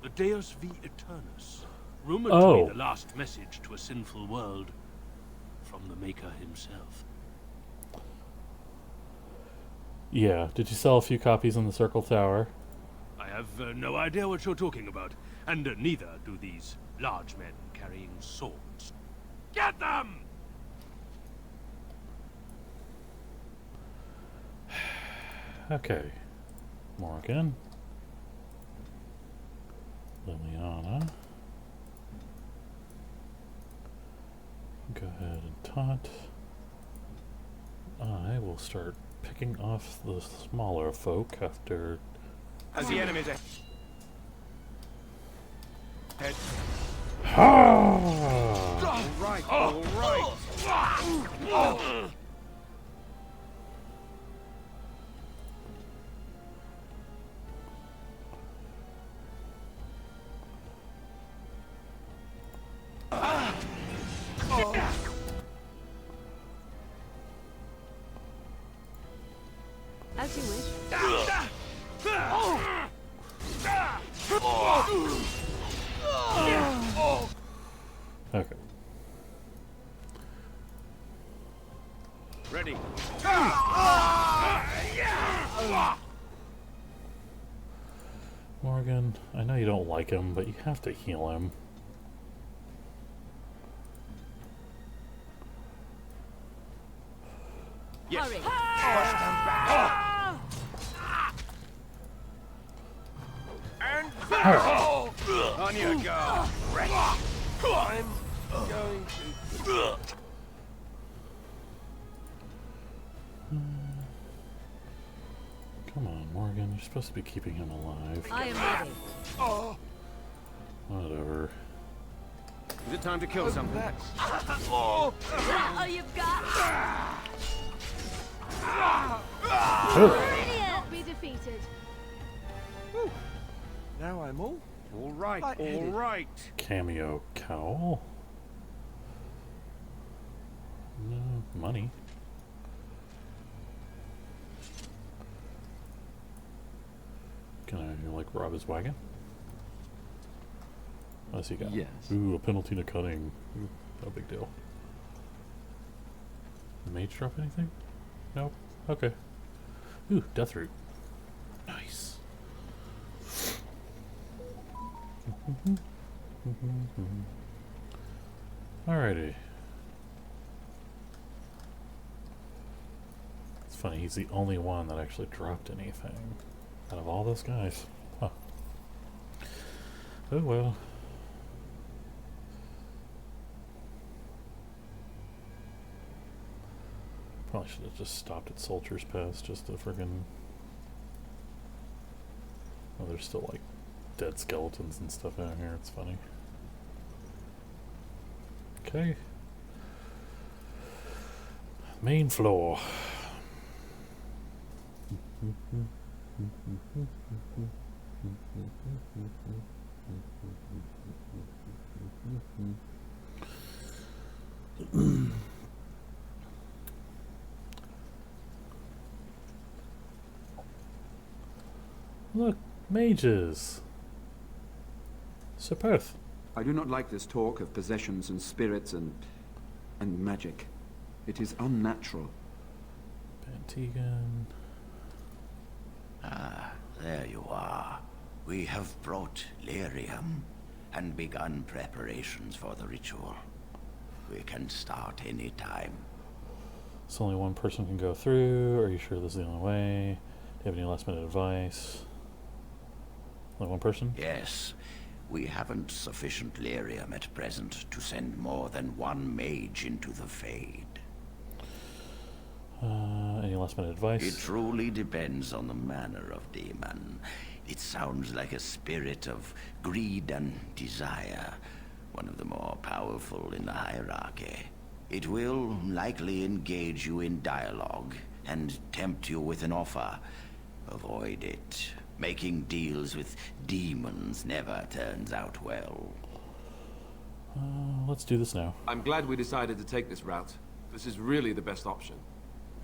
The Deus V Eternus, rumored to be the last message to a sinful world from the Maker himself. Yeah, did you sell a few copies in the Circle Tower? I have no idea what you're talking about, and neither do these large men carrying swords. Get them! Okay. Morgan. Liliana. taunt. I will start picking off the smaller folk after. As the enemies ahead. Ah! All right. As you wish. Okay. Ready. Morgan, I know you don't like him, but you have to heal him. Yes. Hurry. Push them back. And back. On you go. I'm going to. Come on, Morgan. You're supposed to be keeping him alive. I am ready. Whatever. Is it time to kill something? Is that all you've got? Can't be defeated. Now I'm all right. All right. Cameo cowl. No money. Can I like rob his wagon? What's he got? Yes. Ooh, a penalty to cutting. Ooh, no big deal. Mage drop anything? Nope. Okay. Ooh, death root. Nice. Alrighty. It's funny, he's the only one that actually dropped anything out of all those guys. Huh. Oh well. Probably should have just stopped at Soldier's Pass just to friggin'. Oh, there's still like dead skeletons and stuff out here. It's funny. Okay. Main floor. Look, mages. Sir Perth. I do not like this talk of possessions and spirits and magic. It is unnatural. Pantegan. Ah, there you are. We have brought lyrium and begun preparations for the ritual. We can start any time. So only one person can go through. Are you sure this is the only way? Do you have any last minute advice? Only one person? Yes. We haven't sufficient lyrium at present to send more than one mage into the Fade. Any last minute advice? It truly depends on the manner of demon. It sounds like a spirit of greed and desire, one of the more powerful in the hierarchy. It will likely engage you in dialogue and tempt you with an offer. Avoid it. Making deals with demons never turns out well. Let's do this now. I'm glad we decided to take this route. This is really the best option.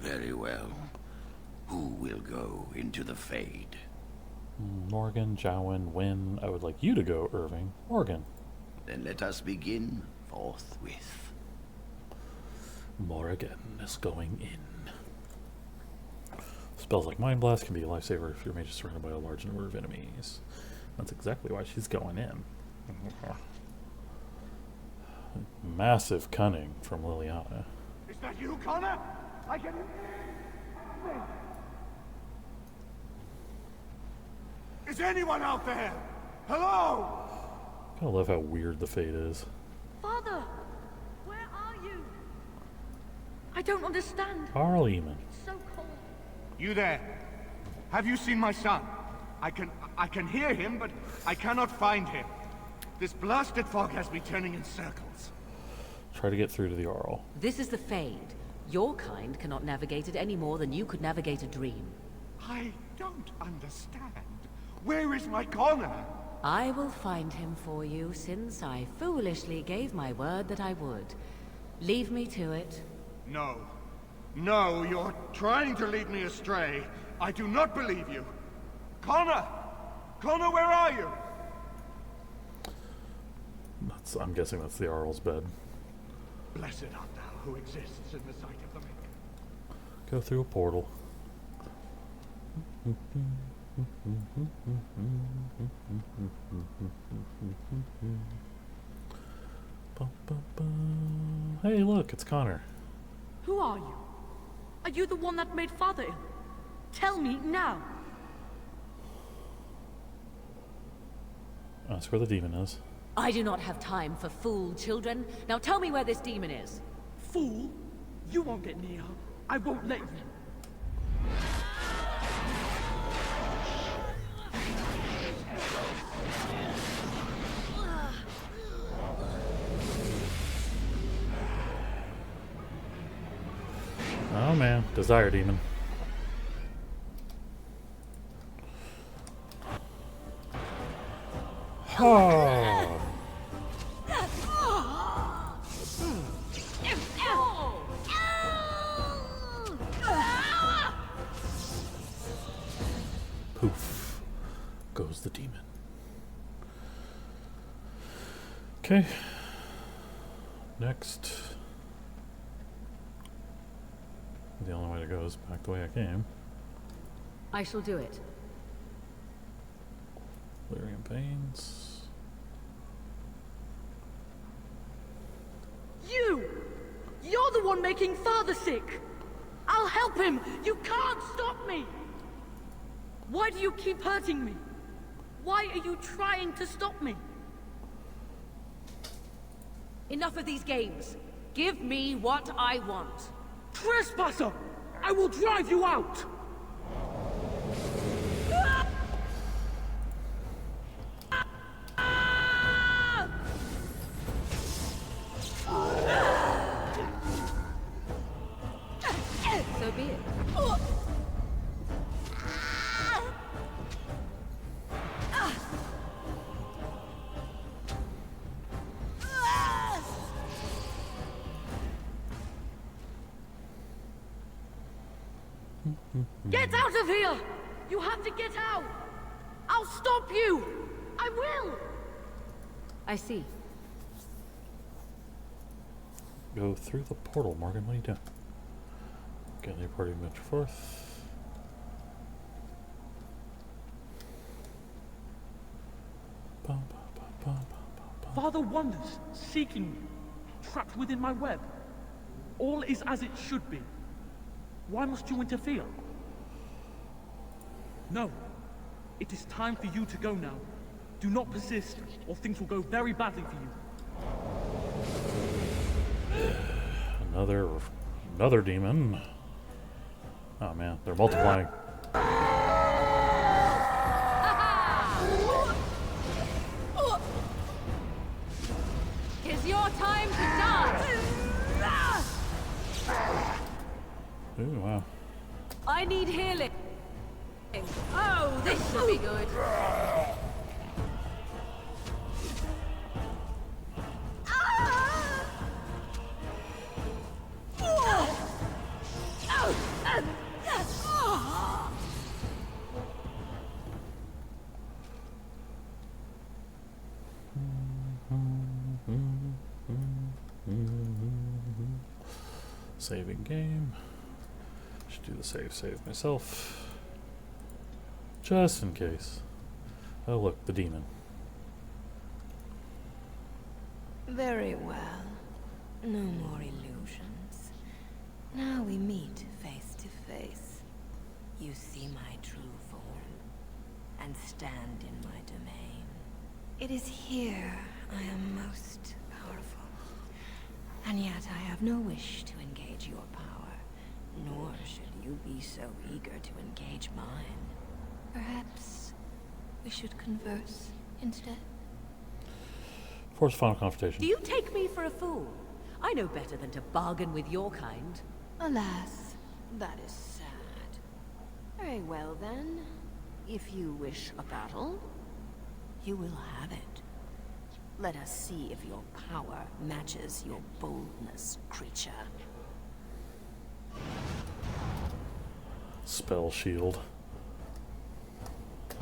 Very well. Who will go into the Fade? Morgan, Jowen, Wynn. I would like you to go, Irving. Morgan. Then let us begin forthwith. Morgan is going in. Spells like Mind Blast can be a lifesaver if your mage is surrounded by a large number of enemies. That's exactly why she's going in. Massive cunning from Liliana. Is that you, Connor? I can. Is anyone out there? Hello? I love how weird the Fate is. Father, where are you? I don't understand. Carl Eamon. It's so cold. You there? Have you seen my son? I can hear him, but I cannot find him. This blasted fog has me turning in circles. Try to get through to the Arl. This is the Fade. Your kind cannot navigate it any more than you could navigate a dream. I don't understand. Where is my Connor? I will find him for you, since I foolishly gave my word that I would. Leave me to it. No. No, you're trying to lead me astray. I do not believe you. Connor! Connor, where are you? I'm guessing that's the Arl's bed. Blessed art thou who exists in the sight of the meek. Go through a portal. Hey, look, it's Connor. Who are you? Are you the one that made Father ill? Tell me now. That's where the demon is. I do not have time for fool children. Now tell me where this demon is. Fool? You won't get near her. I won't let you. Oh man, Desire Demon. Oh. Poof goes the demon. Okay. Next. The only way to go is back the way I came. I shall do it. Lyrium Pains. You're the one making Father sick! I'll help him! You can't stop me! Why do you keep hurting me? Why are you trying to stop me? Enough of these games. Give me what I want. Trespasser! I will drive you out! So be it. Get out of here! You have to get out! I'll stop you! I will! I see. Go through the portal, Morgan. What are you doing? Get your party Metro Forth. Father wanders, seeking me, trapped within my web. All is as it should be. Why must you interfere? No. It is time for you to go now. Do not persist, or things will go very badly for you. Another demon. Oh man, they're multiplying. It's your time to die! Ooh, wow. I need healing. Oh, this should be good. Saving game. Should do the save myself. Just in case. Oh look, the demon. Very well. No more illusions. Now we meet face to face. You see my true form, and stand in my domain. It is here I am most powerful. And yet I have no wish to engage your power. Nor should you be so eager to engage mine. Perhaps we should converse instead. Force final confrontation. Do you take me for a fool? I know better than to bargain with your kind. Alas, that is sad. Very well then. If you wish a battle, you will have it. Let us see if your power matches your boldness, creature. Spell shield.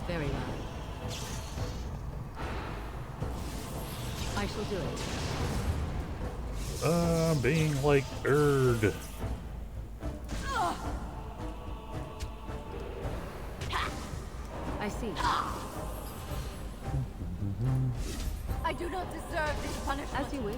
Very well. I shall do it. Being like Erg. I see. I do not deserve this punishment. As you wish.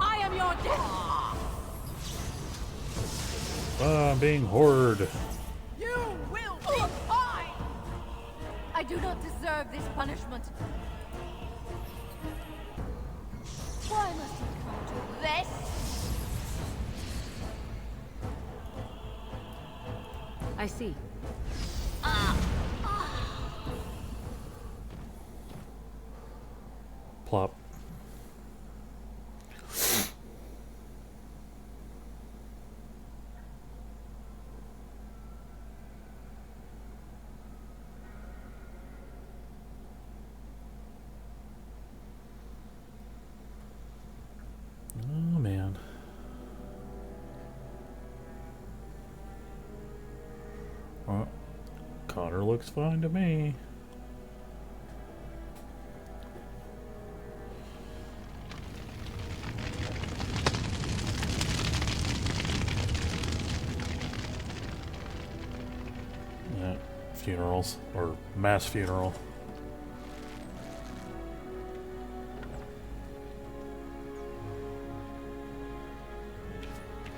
I am your death. I'm being horrid. You will be mine. I do not deserve this punishment. Why must it come to this? I see. Plop. Oh man. Well, Connor looks fine to me. Yeah, funerals or mass funeral.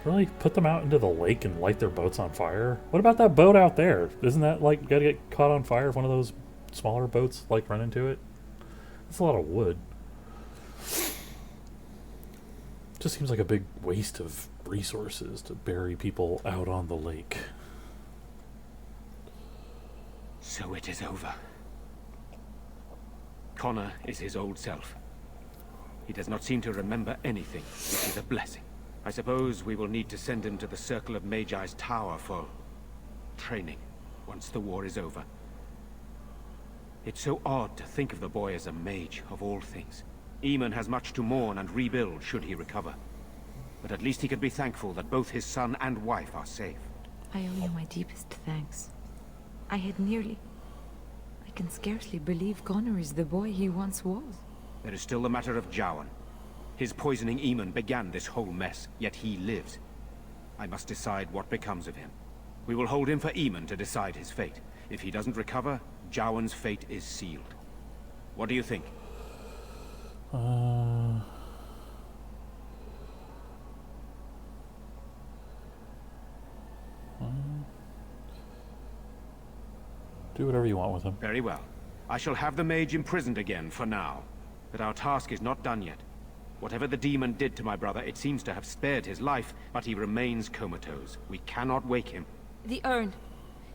Really? Put them out into the lake and light their boats on fire? What about that boat out there? Isn't that like gotta get caught on fire if one of those smaller boats like run into it? That's a lot of wood. Just seems like a big waste of resources to bury people out on the lake. So it is over. Connor is his old self. He does not seem to remember anything, which is a blessing. I suppose we will need to send him to the Circle of Magi's tower for training once the war is over. It's so odd to think of the boy as a mage, of all things. Eamon has much to mourn and rebuild should he recover. But at least he could be thankful that both his son and wife are safe. I owe you my deepest thanks. I had nearly... I can scarcely believe Connor is the boy he once was. There is still the matter of Jowan. His poisoning Eamon began this whole mess, yet he lives. I must decide what becomes of him. We will hold him for Eamon to decide his fate. If he doesn't recover, Jowan's fate is sealed. What do you think? Do whatever you want with him. Very well. I shall have the mage imprisoned again for now. But our task is not done yet. Whatever the demon did to my brother, it seems to have spared his life, but he remains comatose. We cannot wake him. The urn.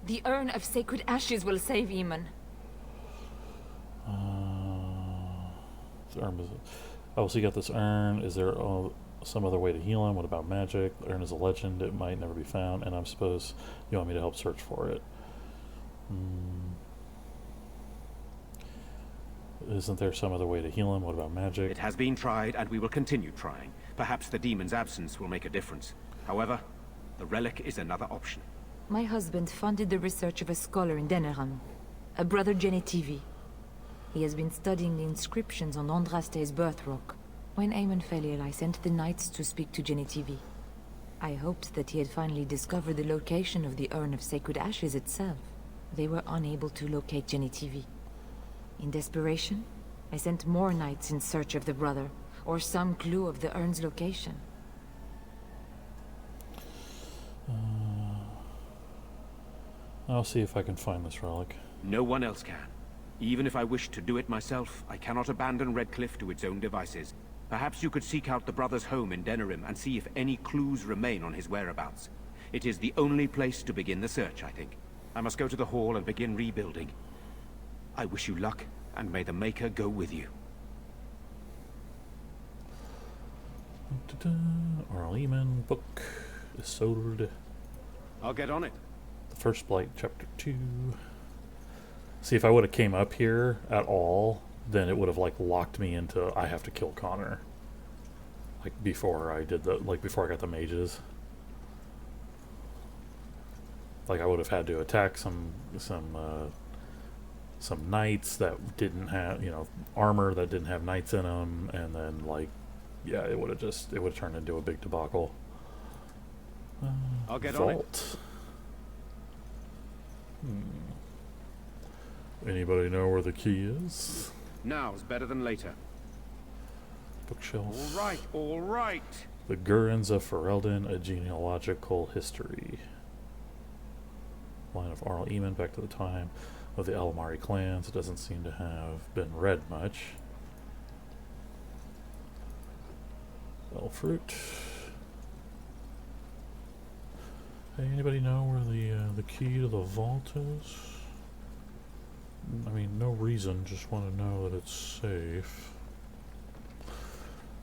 The urn of sacred ashes will save Eamon. Oh, so you got this urn. Is there some other way to heal him? What about magic? The urn is a legend. It might never be found, and I'm supposed you want me to help search for it. Isn't there some other way to heal him? What about magic? It has been tried, and we will continue trying. Perhaps the demon's absence will make a difference. However, the relic is another option. My husband funded the research of a scholar in Denerim, a brother Genetivi. He has been studying the inscriptions on Andraste's birth rock. When Eamon fell ill, I sent the knights to speak to Genetivi. I hoped that he had finally discovered the location of the urn of sacred ashes itself. They were unable to locate Genetivi. In desperation, I sent more knights in search of the brother, or some clue of the urn's location. I'll see if I can find this relic. No one else can. Even if I wished to do it myself, I cannot abandon Redcliffe to its own devices. Perhaps you could seek out the brother's home in Denerim and see if any clues remain on his whereabouts. It is the only place to begin the search, I think. I must go to the hall and begin rebuilding. I wish you luck, and may the Maker go with you. Arl Eamon book is sold. I'll get on it. The First Blight, Chapter 2. See, if I would have came up here at all, then it would have, like, locked me into I have to kill Connor. Like, before I did the, like, before I got the mages. Like, I would have had to attack some knights that didn't have, you know, armor that didn't have knights in them, and then, like, yeah, it would have turned into a big debacle. I'll get Vault. On it. Anybody know where the key is? Now's better than later. Bookshelf. All right, all right. The Gurrens of Ferelden, A Genealogical History. Line of Arl Eamon back to the time of the Alamari clans. It doesn't seem to have been read much. Fruit. Hey, anybody know where the key to the vault is? I mean, no reason, just want to know that it's safe.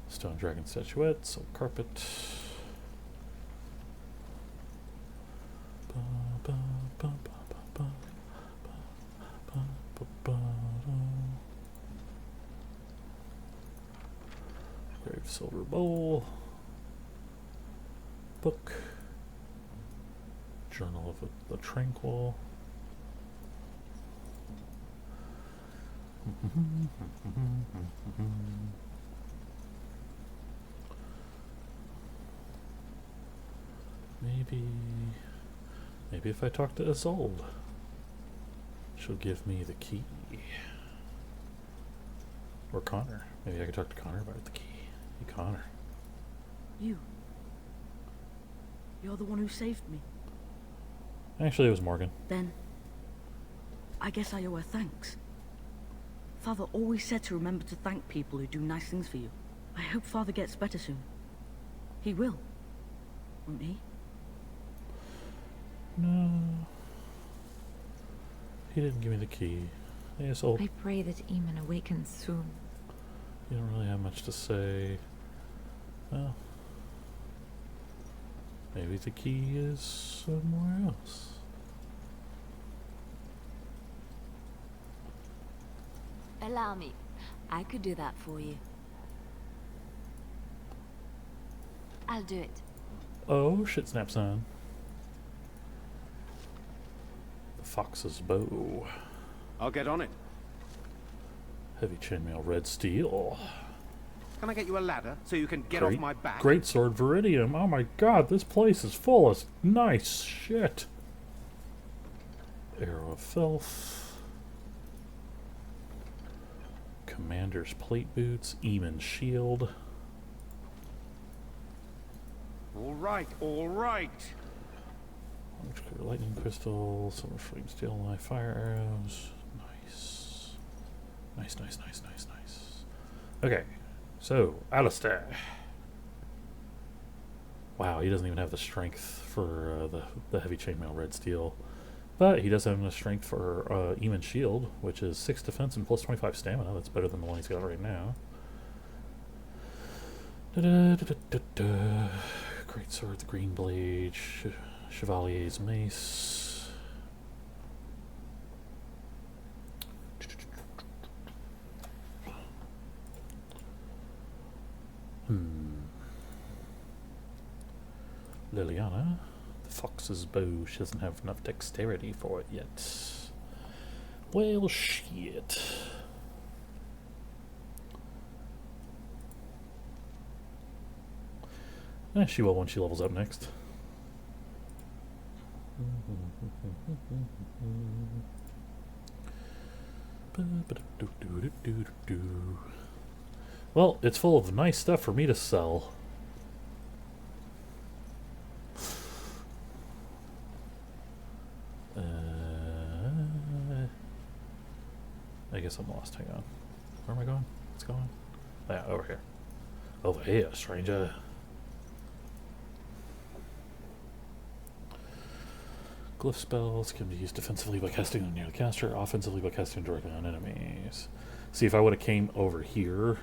Stone dragon statuette, silk carpet. Grave silver bowl. Book. Journal of the Tranquil. Maybe if I talk to Isolde, she'll give me the key. Or Connor. Maybe I could talk to Connor about the key. Hey, Connor. You're the one who saved me. Actually, it was Morgan. Then, I guess I owe her thanks. Father always said to remember to thank people who do nice things for you. I hope Father gets better soon. He will, won't he? No. He didn't give me the key. Yes, I pray that Eamon awakens soon. You don't really have much to say. Well, maybe the key is somewhere else. Allow me. I could do that for you. I'll do it. Oh, shit snaps on. The Fox's Bow. I'll get on it. Heavy chainmail red steel. Can I get you a ladder so you can get off my back? Great sword Viridium. Oh my god, this place is full of nice shit. Arrow of Filth. Commander's plate boots. Eamon's shield. All right, all right. Lightning crystal, silver flame steel knife, fire arrows. Nice. Nice, nice, nice, nice, nice. Okay, so Alistair. Wow, he doesn't even have the strength for the heavy chainmail red steel. But he does have enough strength for Eamon's shield, which is 6 defense and plus 25 stamina. That's better than the one he's got right now. Great sword, the green blade, Chevalier's mace. Liliana, the Fox's Bow. She doesn't have enough dexterity for it yet. Well, shit. She will when she levels up next. Well, it's full of nice stuff for me to sell. I guess I'm lost. Hang on. Where am I going? What's going on? Yeah, over here. Over here, stranger. Glyph spells can be used defensively by casting them near the caster, offensively by casting directly on enemies. See, if I would have came over here,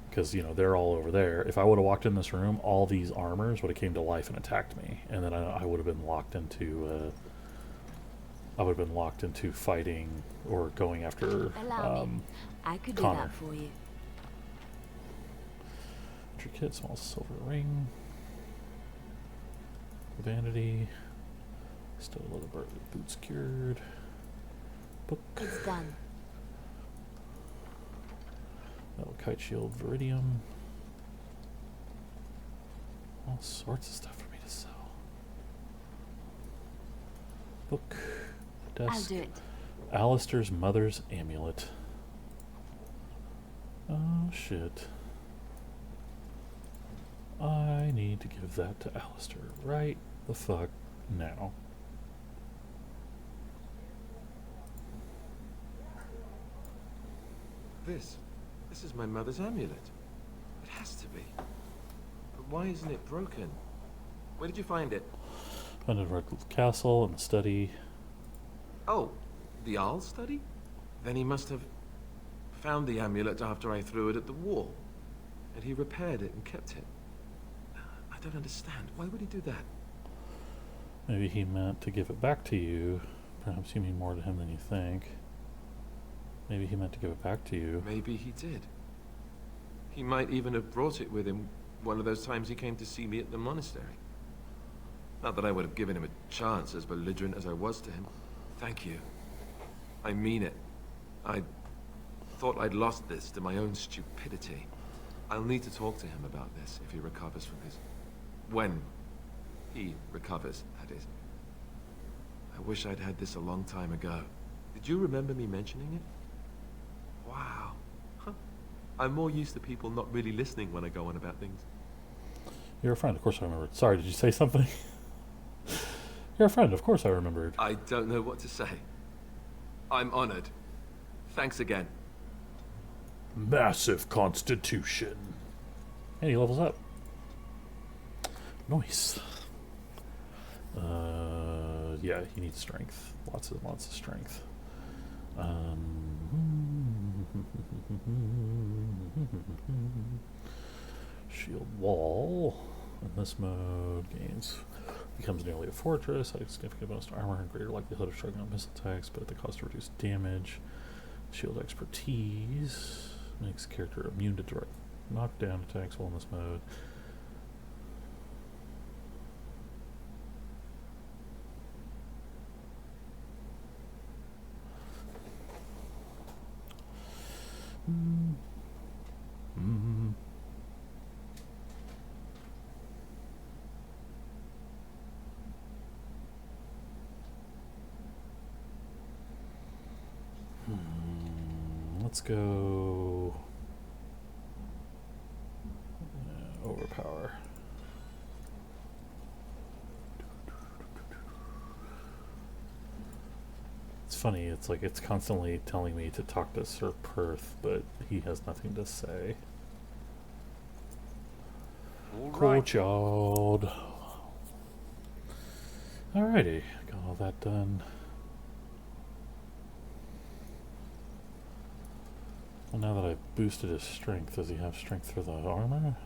because, you know, they're all over there, if I would have walked in this room, all these armors would have came to life and attacked me, and then I would have been locked into, fighting or going after, Allow me. I could do Connor. that for you. Kit, small silver ring. Vanity. Still leather boots cured. Book. It's done. Metal kite shield, Viridium. All sorts of stuff for me to sell. Book. Desk. I'll do it. Alistair's mother's amulet. Oh shit. I need to give that to Alistair right the fuck now. This is my mother's amulet. It has to be. But why isn't it broken? Where did you find it? Found it at Redcliffe Castle in the study. Oh, the Arl study? Then he must have found the amulet after I threw it at the wall. And he repaired it and kept it. I don't understand. Why would he do that? Maybe he meant to give it back to you. Perhaps you mean more to him than you think. Maybe he meant to give it back to you. Maybe he did. He might even have brought it with him one of those times he came to see me at the monastery. Not that I would have given him a chance, as belligerent as I was to him. Thank you. I mean it. I thought I'd lost this to my own stupidity. I'll need to talk to him about this if he recovers from his... When he recovers, that is. I wish I'd had this a long time ago. Did you remember me mentioning it? Wow. Huh. I'm more used to people not really listening when I go on about things. You're a friend, of course I remembered. Sorry, did you say something? You're a friend, of course I remembered. I don't know what to say. I'm honored. Thanks again. Massive constitution. And he levels up. Nice. Yeah, he needs strength. Lots of strength. Shield wall. In this mode, becomes nearly a fortress. Has significant bonus to armor and greater likelihood of striking on missile attacks, but at the cost of reduced damage. Shield expertise makes the character immune to direct knockdown attacks while in this mode. Let's go overpower. It's funny, it's like it's constantly telling me to talk to Sir Perth, but he has nothing to say. Cool child. Alrighty, got all that done. Well, now that I've boosted his strength, does he have strength for the armor?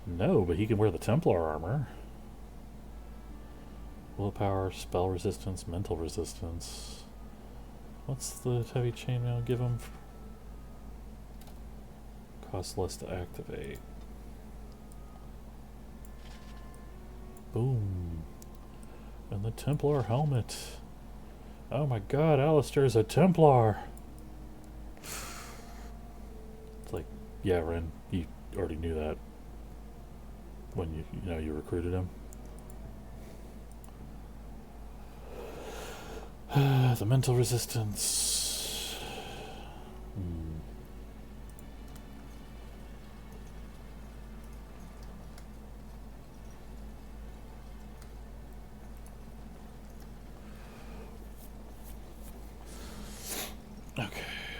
No, but he can wear the Templar armor. Willpower, spell resistance, mental resistance. What's the heavy chainmail give him? Costs less to activate. Boom. And the Templar helmet. Oh my god, Alistair's a Templar! It's like, yeah, Ren, you already knew that when you recruited him. The mental resistance.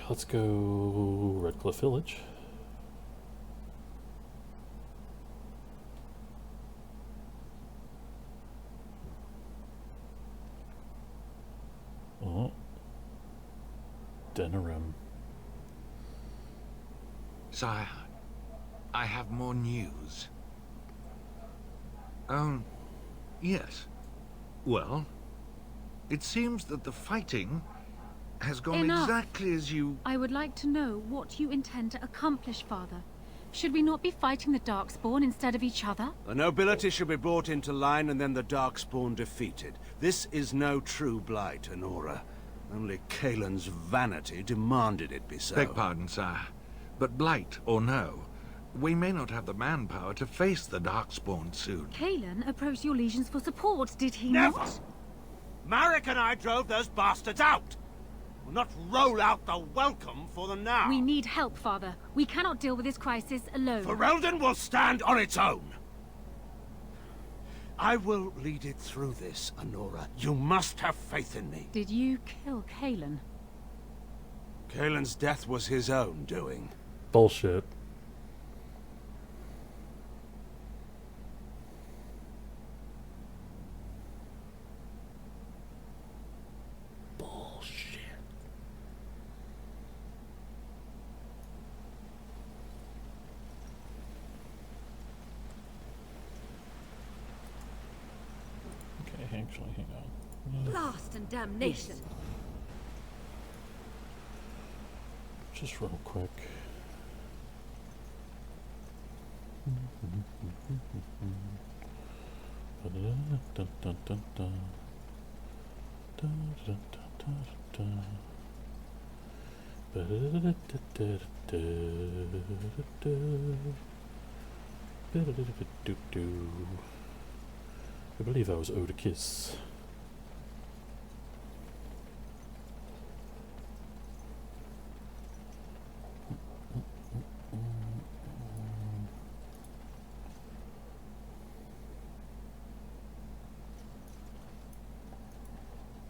let's go Redcliffe Village. Oh. Denerim. Sire, I have more news. Yes. Well, it seems that the fighting has gone Enough. exactly as you... I would like to know what you intend to accomplish, Father. Should we not be fighting the Darkspawn instead of each other? The nobility should be brought into line and then the Darkspawn defeated. This is no true blight, Anora. Only Kaelin's vanity demanded it be so. Beg pardon, sire. But blight or no, we may not have the manpower to face the Darkspawn soon. Kaelin approached your legions for support, did he Never! not? Marek and I drove those bastards out! We'll not roll out the welcome for them now. We need help, Father. We cannot deal with this crisis alone. Ferelden will stand on its own. I will lead it through this, Anora. You must have faith in me. Did you kill Kaelin? Kaelin's death was his own doing. Bullshit. Actually, hang on. Blast and damnation. Just real quick. I believe that was Odykis.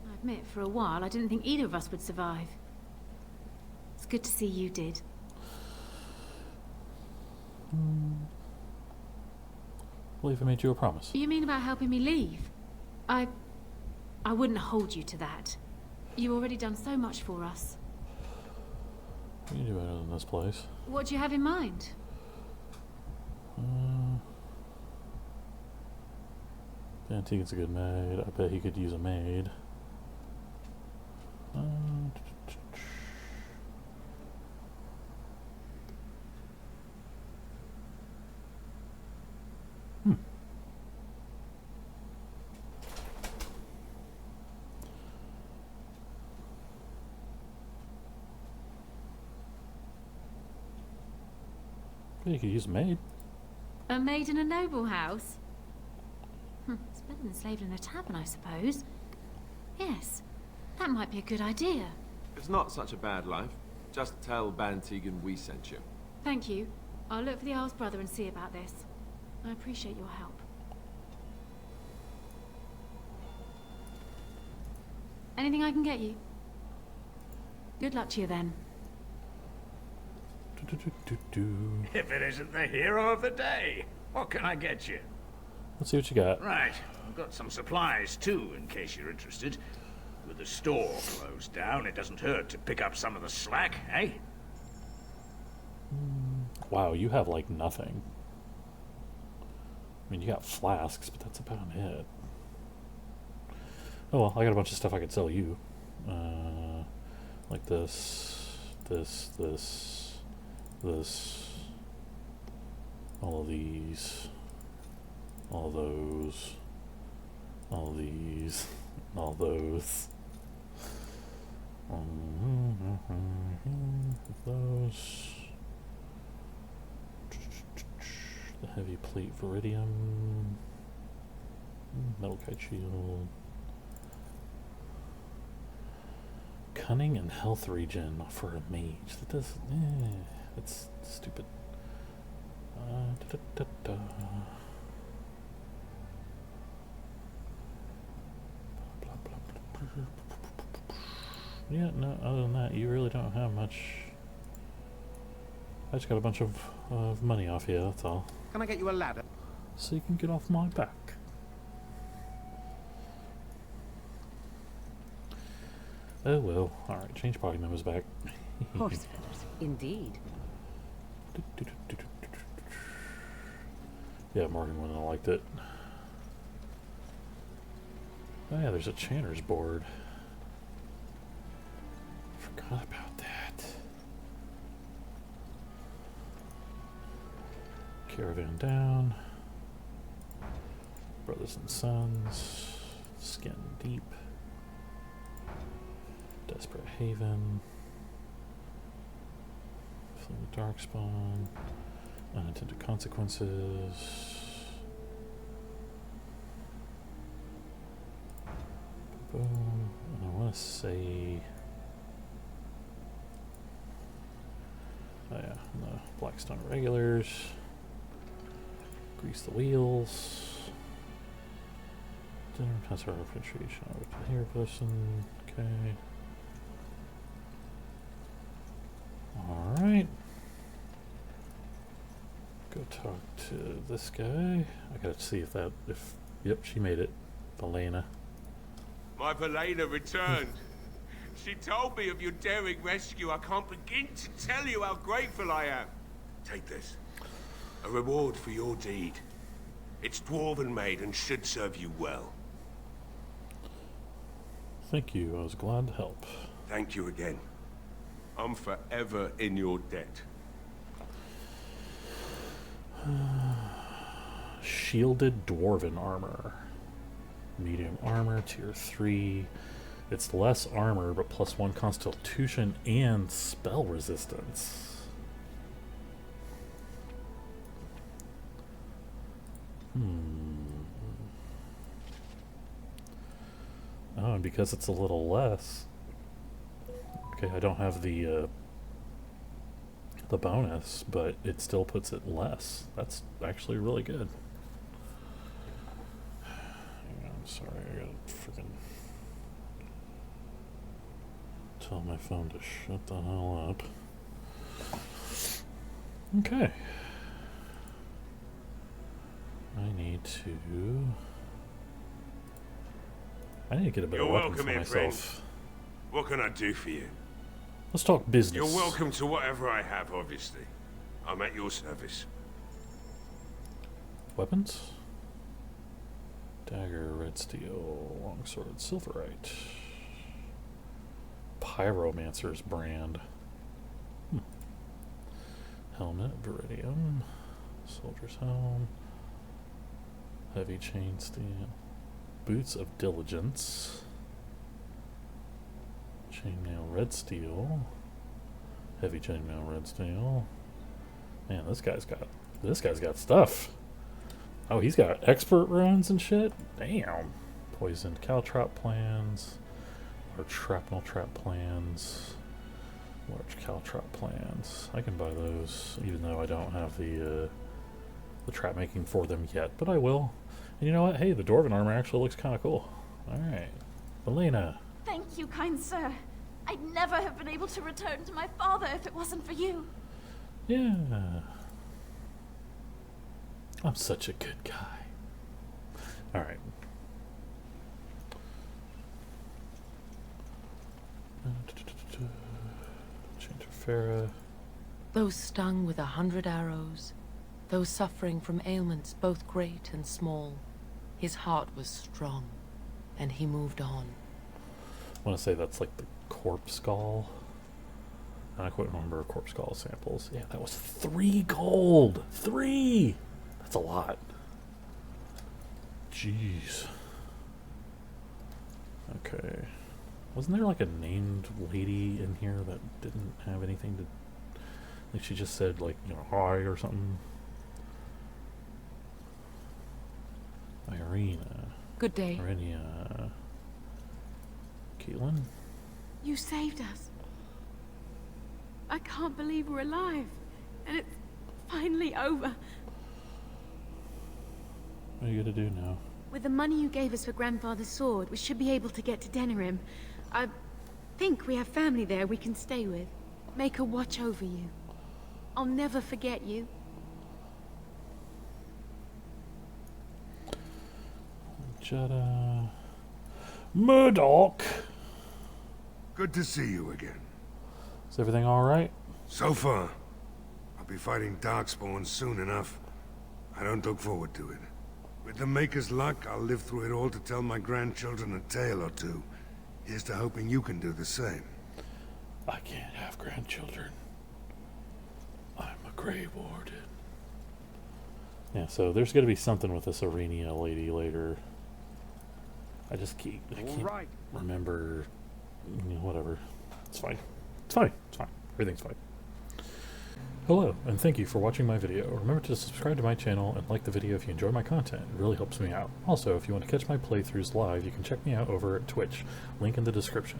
I admit, for a while, I didn't think either of us would survive. It's good to see you did. I believe I made you a promise. You mean about helping me leave? I wouldn't hold you to that. You've already done so much for us. We can do better than this place. What do you have in mind? Antique's a good maid. I bet he could use a maid. You could use a maid. A maid in a noble house? It's better than slaving in a tavern, I suppose. Yes, that might be a good idea. It's not such a bad life. Just tell Bantegan we sent you. Thank you. I'll look for the Owl's brother and see about this. I appreciate your help. Anything I can get you? Good luck to you then. If it isn't the hero of the day, what can I get you? Let's see what you got. Right, I've got some supplies too, in case you're interested. With the store closed down, it doesn't hurt to pick up some of the slack, eh? Wow, you have like nothing. I mean, you got flasks, but that's about it. Oh well, I got a bunch of stuff I could sell you. Like this, all of these, all those, all these, all those. Those. The heavy plate Viridium. Metal kite shield. Cunning and health regen for a mage. That does. That's stupid. Yeah, no, other than that, you really don't have much. I just got a bunch of money off you, that's all. Can I get you a ladder? So you can get off my back. Oh well. Alright, change party members back. Horse feathers, indeed. Yeah, Morgan wouldn't have liked it. Oh yeah, there's a Chanter's board. Forgot about that. Caravan down. Brothers and Sons. Skin Deep. Desperate Haven. Flame of Darkspawn. Unintended Consequences. Boom. And I want to say. Oh yeah, the Blackstone Regulars. Grease the Wheels. Dinner, Password Appreciation, Here Person. Okay. Alright. Go talk to this guy. I gotta see if yep, she made it. Belena. My Belena returned. She told me of your daring rescue. I can't begin to tell you how grateful I am. Take this. A reward for your deed. It's dwarven made and should serve you well. Thank you. I was glad to help. Thank you again. I'm forever in your debt. Shielded Dwarven Armor. Medium armor, tier 3. It's less armor, but +1 constitution and spell resistance. Oh, and because it's a little less. Okay, I don't have the bonus, but it still puts it less. That's actually really good. Hang on, sorry, I gotta freaking tell my phone to shut the hell up. Okay. I need to get a better You're weapon welcome for here, myself. friend. What can I do for you? Let's talk business. You're welcome to whatever I have, obviously. I'm at your service. Weapons? Dagger, red steel, longsword, silverite. Pyromancer's brand. Helmet, Viridium. Soldier's helm. Heavy chain steel. Boots of diligence. Chainmail, red steel. Heavy chainmail, red steel. Man, this guy's got stuff. Oh, he's got expert runes and shit. Damn. Poisoned caltrop plans. Large shrapnel trap plans. Large caltrop plans. I can buy those, even though I don't have the trap making for them yet, but I will. And you know what? Hey, the Dwarven armor actually looks kind of cool. Alright. Belena. Thank you, kind sir. I'd never have been able to return to my father if it wasn't for you. Yeah. I'm such a good guy. Alright. Chanterfera. Those stung with 100 arrows, those suffering from ailments both great and small, his heart was strong, and he moved on. I want to say that's like the corpse skull. I couldn't remember corpse skull samples. Yeah, that was 3 gold. 3. That's a lot. Jeez. Okay. Wasn't there like a named lady in here that didn't have anything to... Like she just said like, you know, hi or something? Irina. Good day. Irina. Keelan? You saved us. I can't believe we're alive. And it's finally over. What are you gonna do now? With the money you gave us for Grandfather's sword, we should be able to get to Denerim. Think we have family there we can stay with. Make a watch over you. I'll never forget you. Jetta... Murdoch! Good to see you again. Is everything alright? So far. I'll be fighting Darkspawn soon enough. I don't look forward to it. With the Maker's luck, I'll live through it all to tell my grandchildren a tale or two. Here's to hoping you can do the same. I can't have grandchildren. I'm a Grey Warden. Yeah, so there's going to be something with this Arenia lady later. I can't remember, whatever. It's fine. It's fine. It's fine. Everything's fine. Hello, and thank you for watching my video. Remember to subscribe to my channel and like the video if you enjoy my content. It really helps me out. Also, if you want to catch my playthroughs live, you can check me out over at Twitch. Link in the description.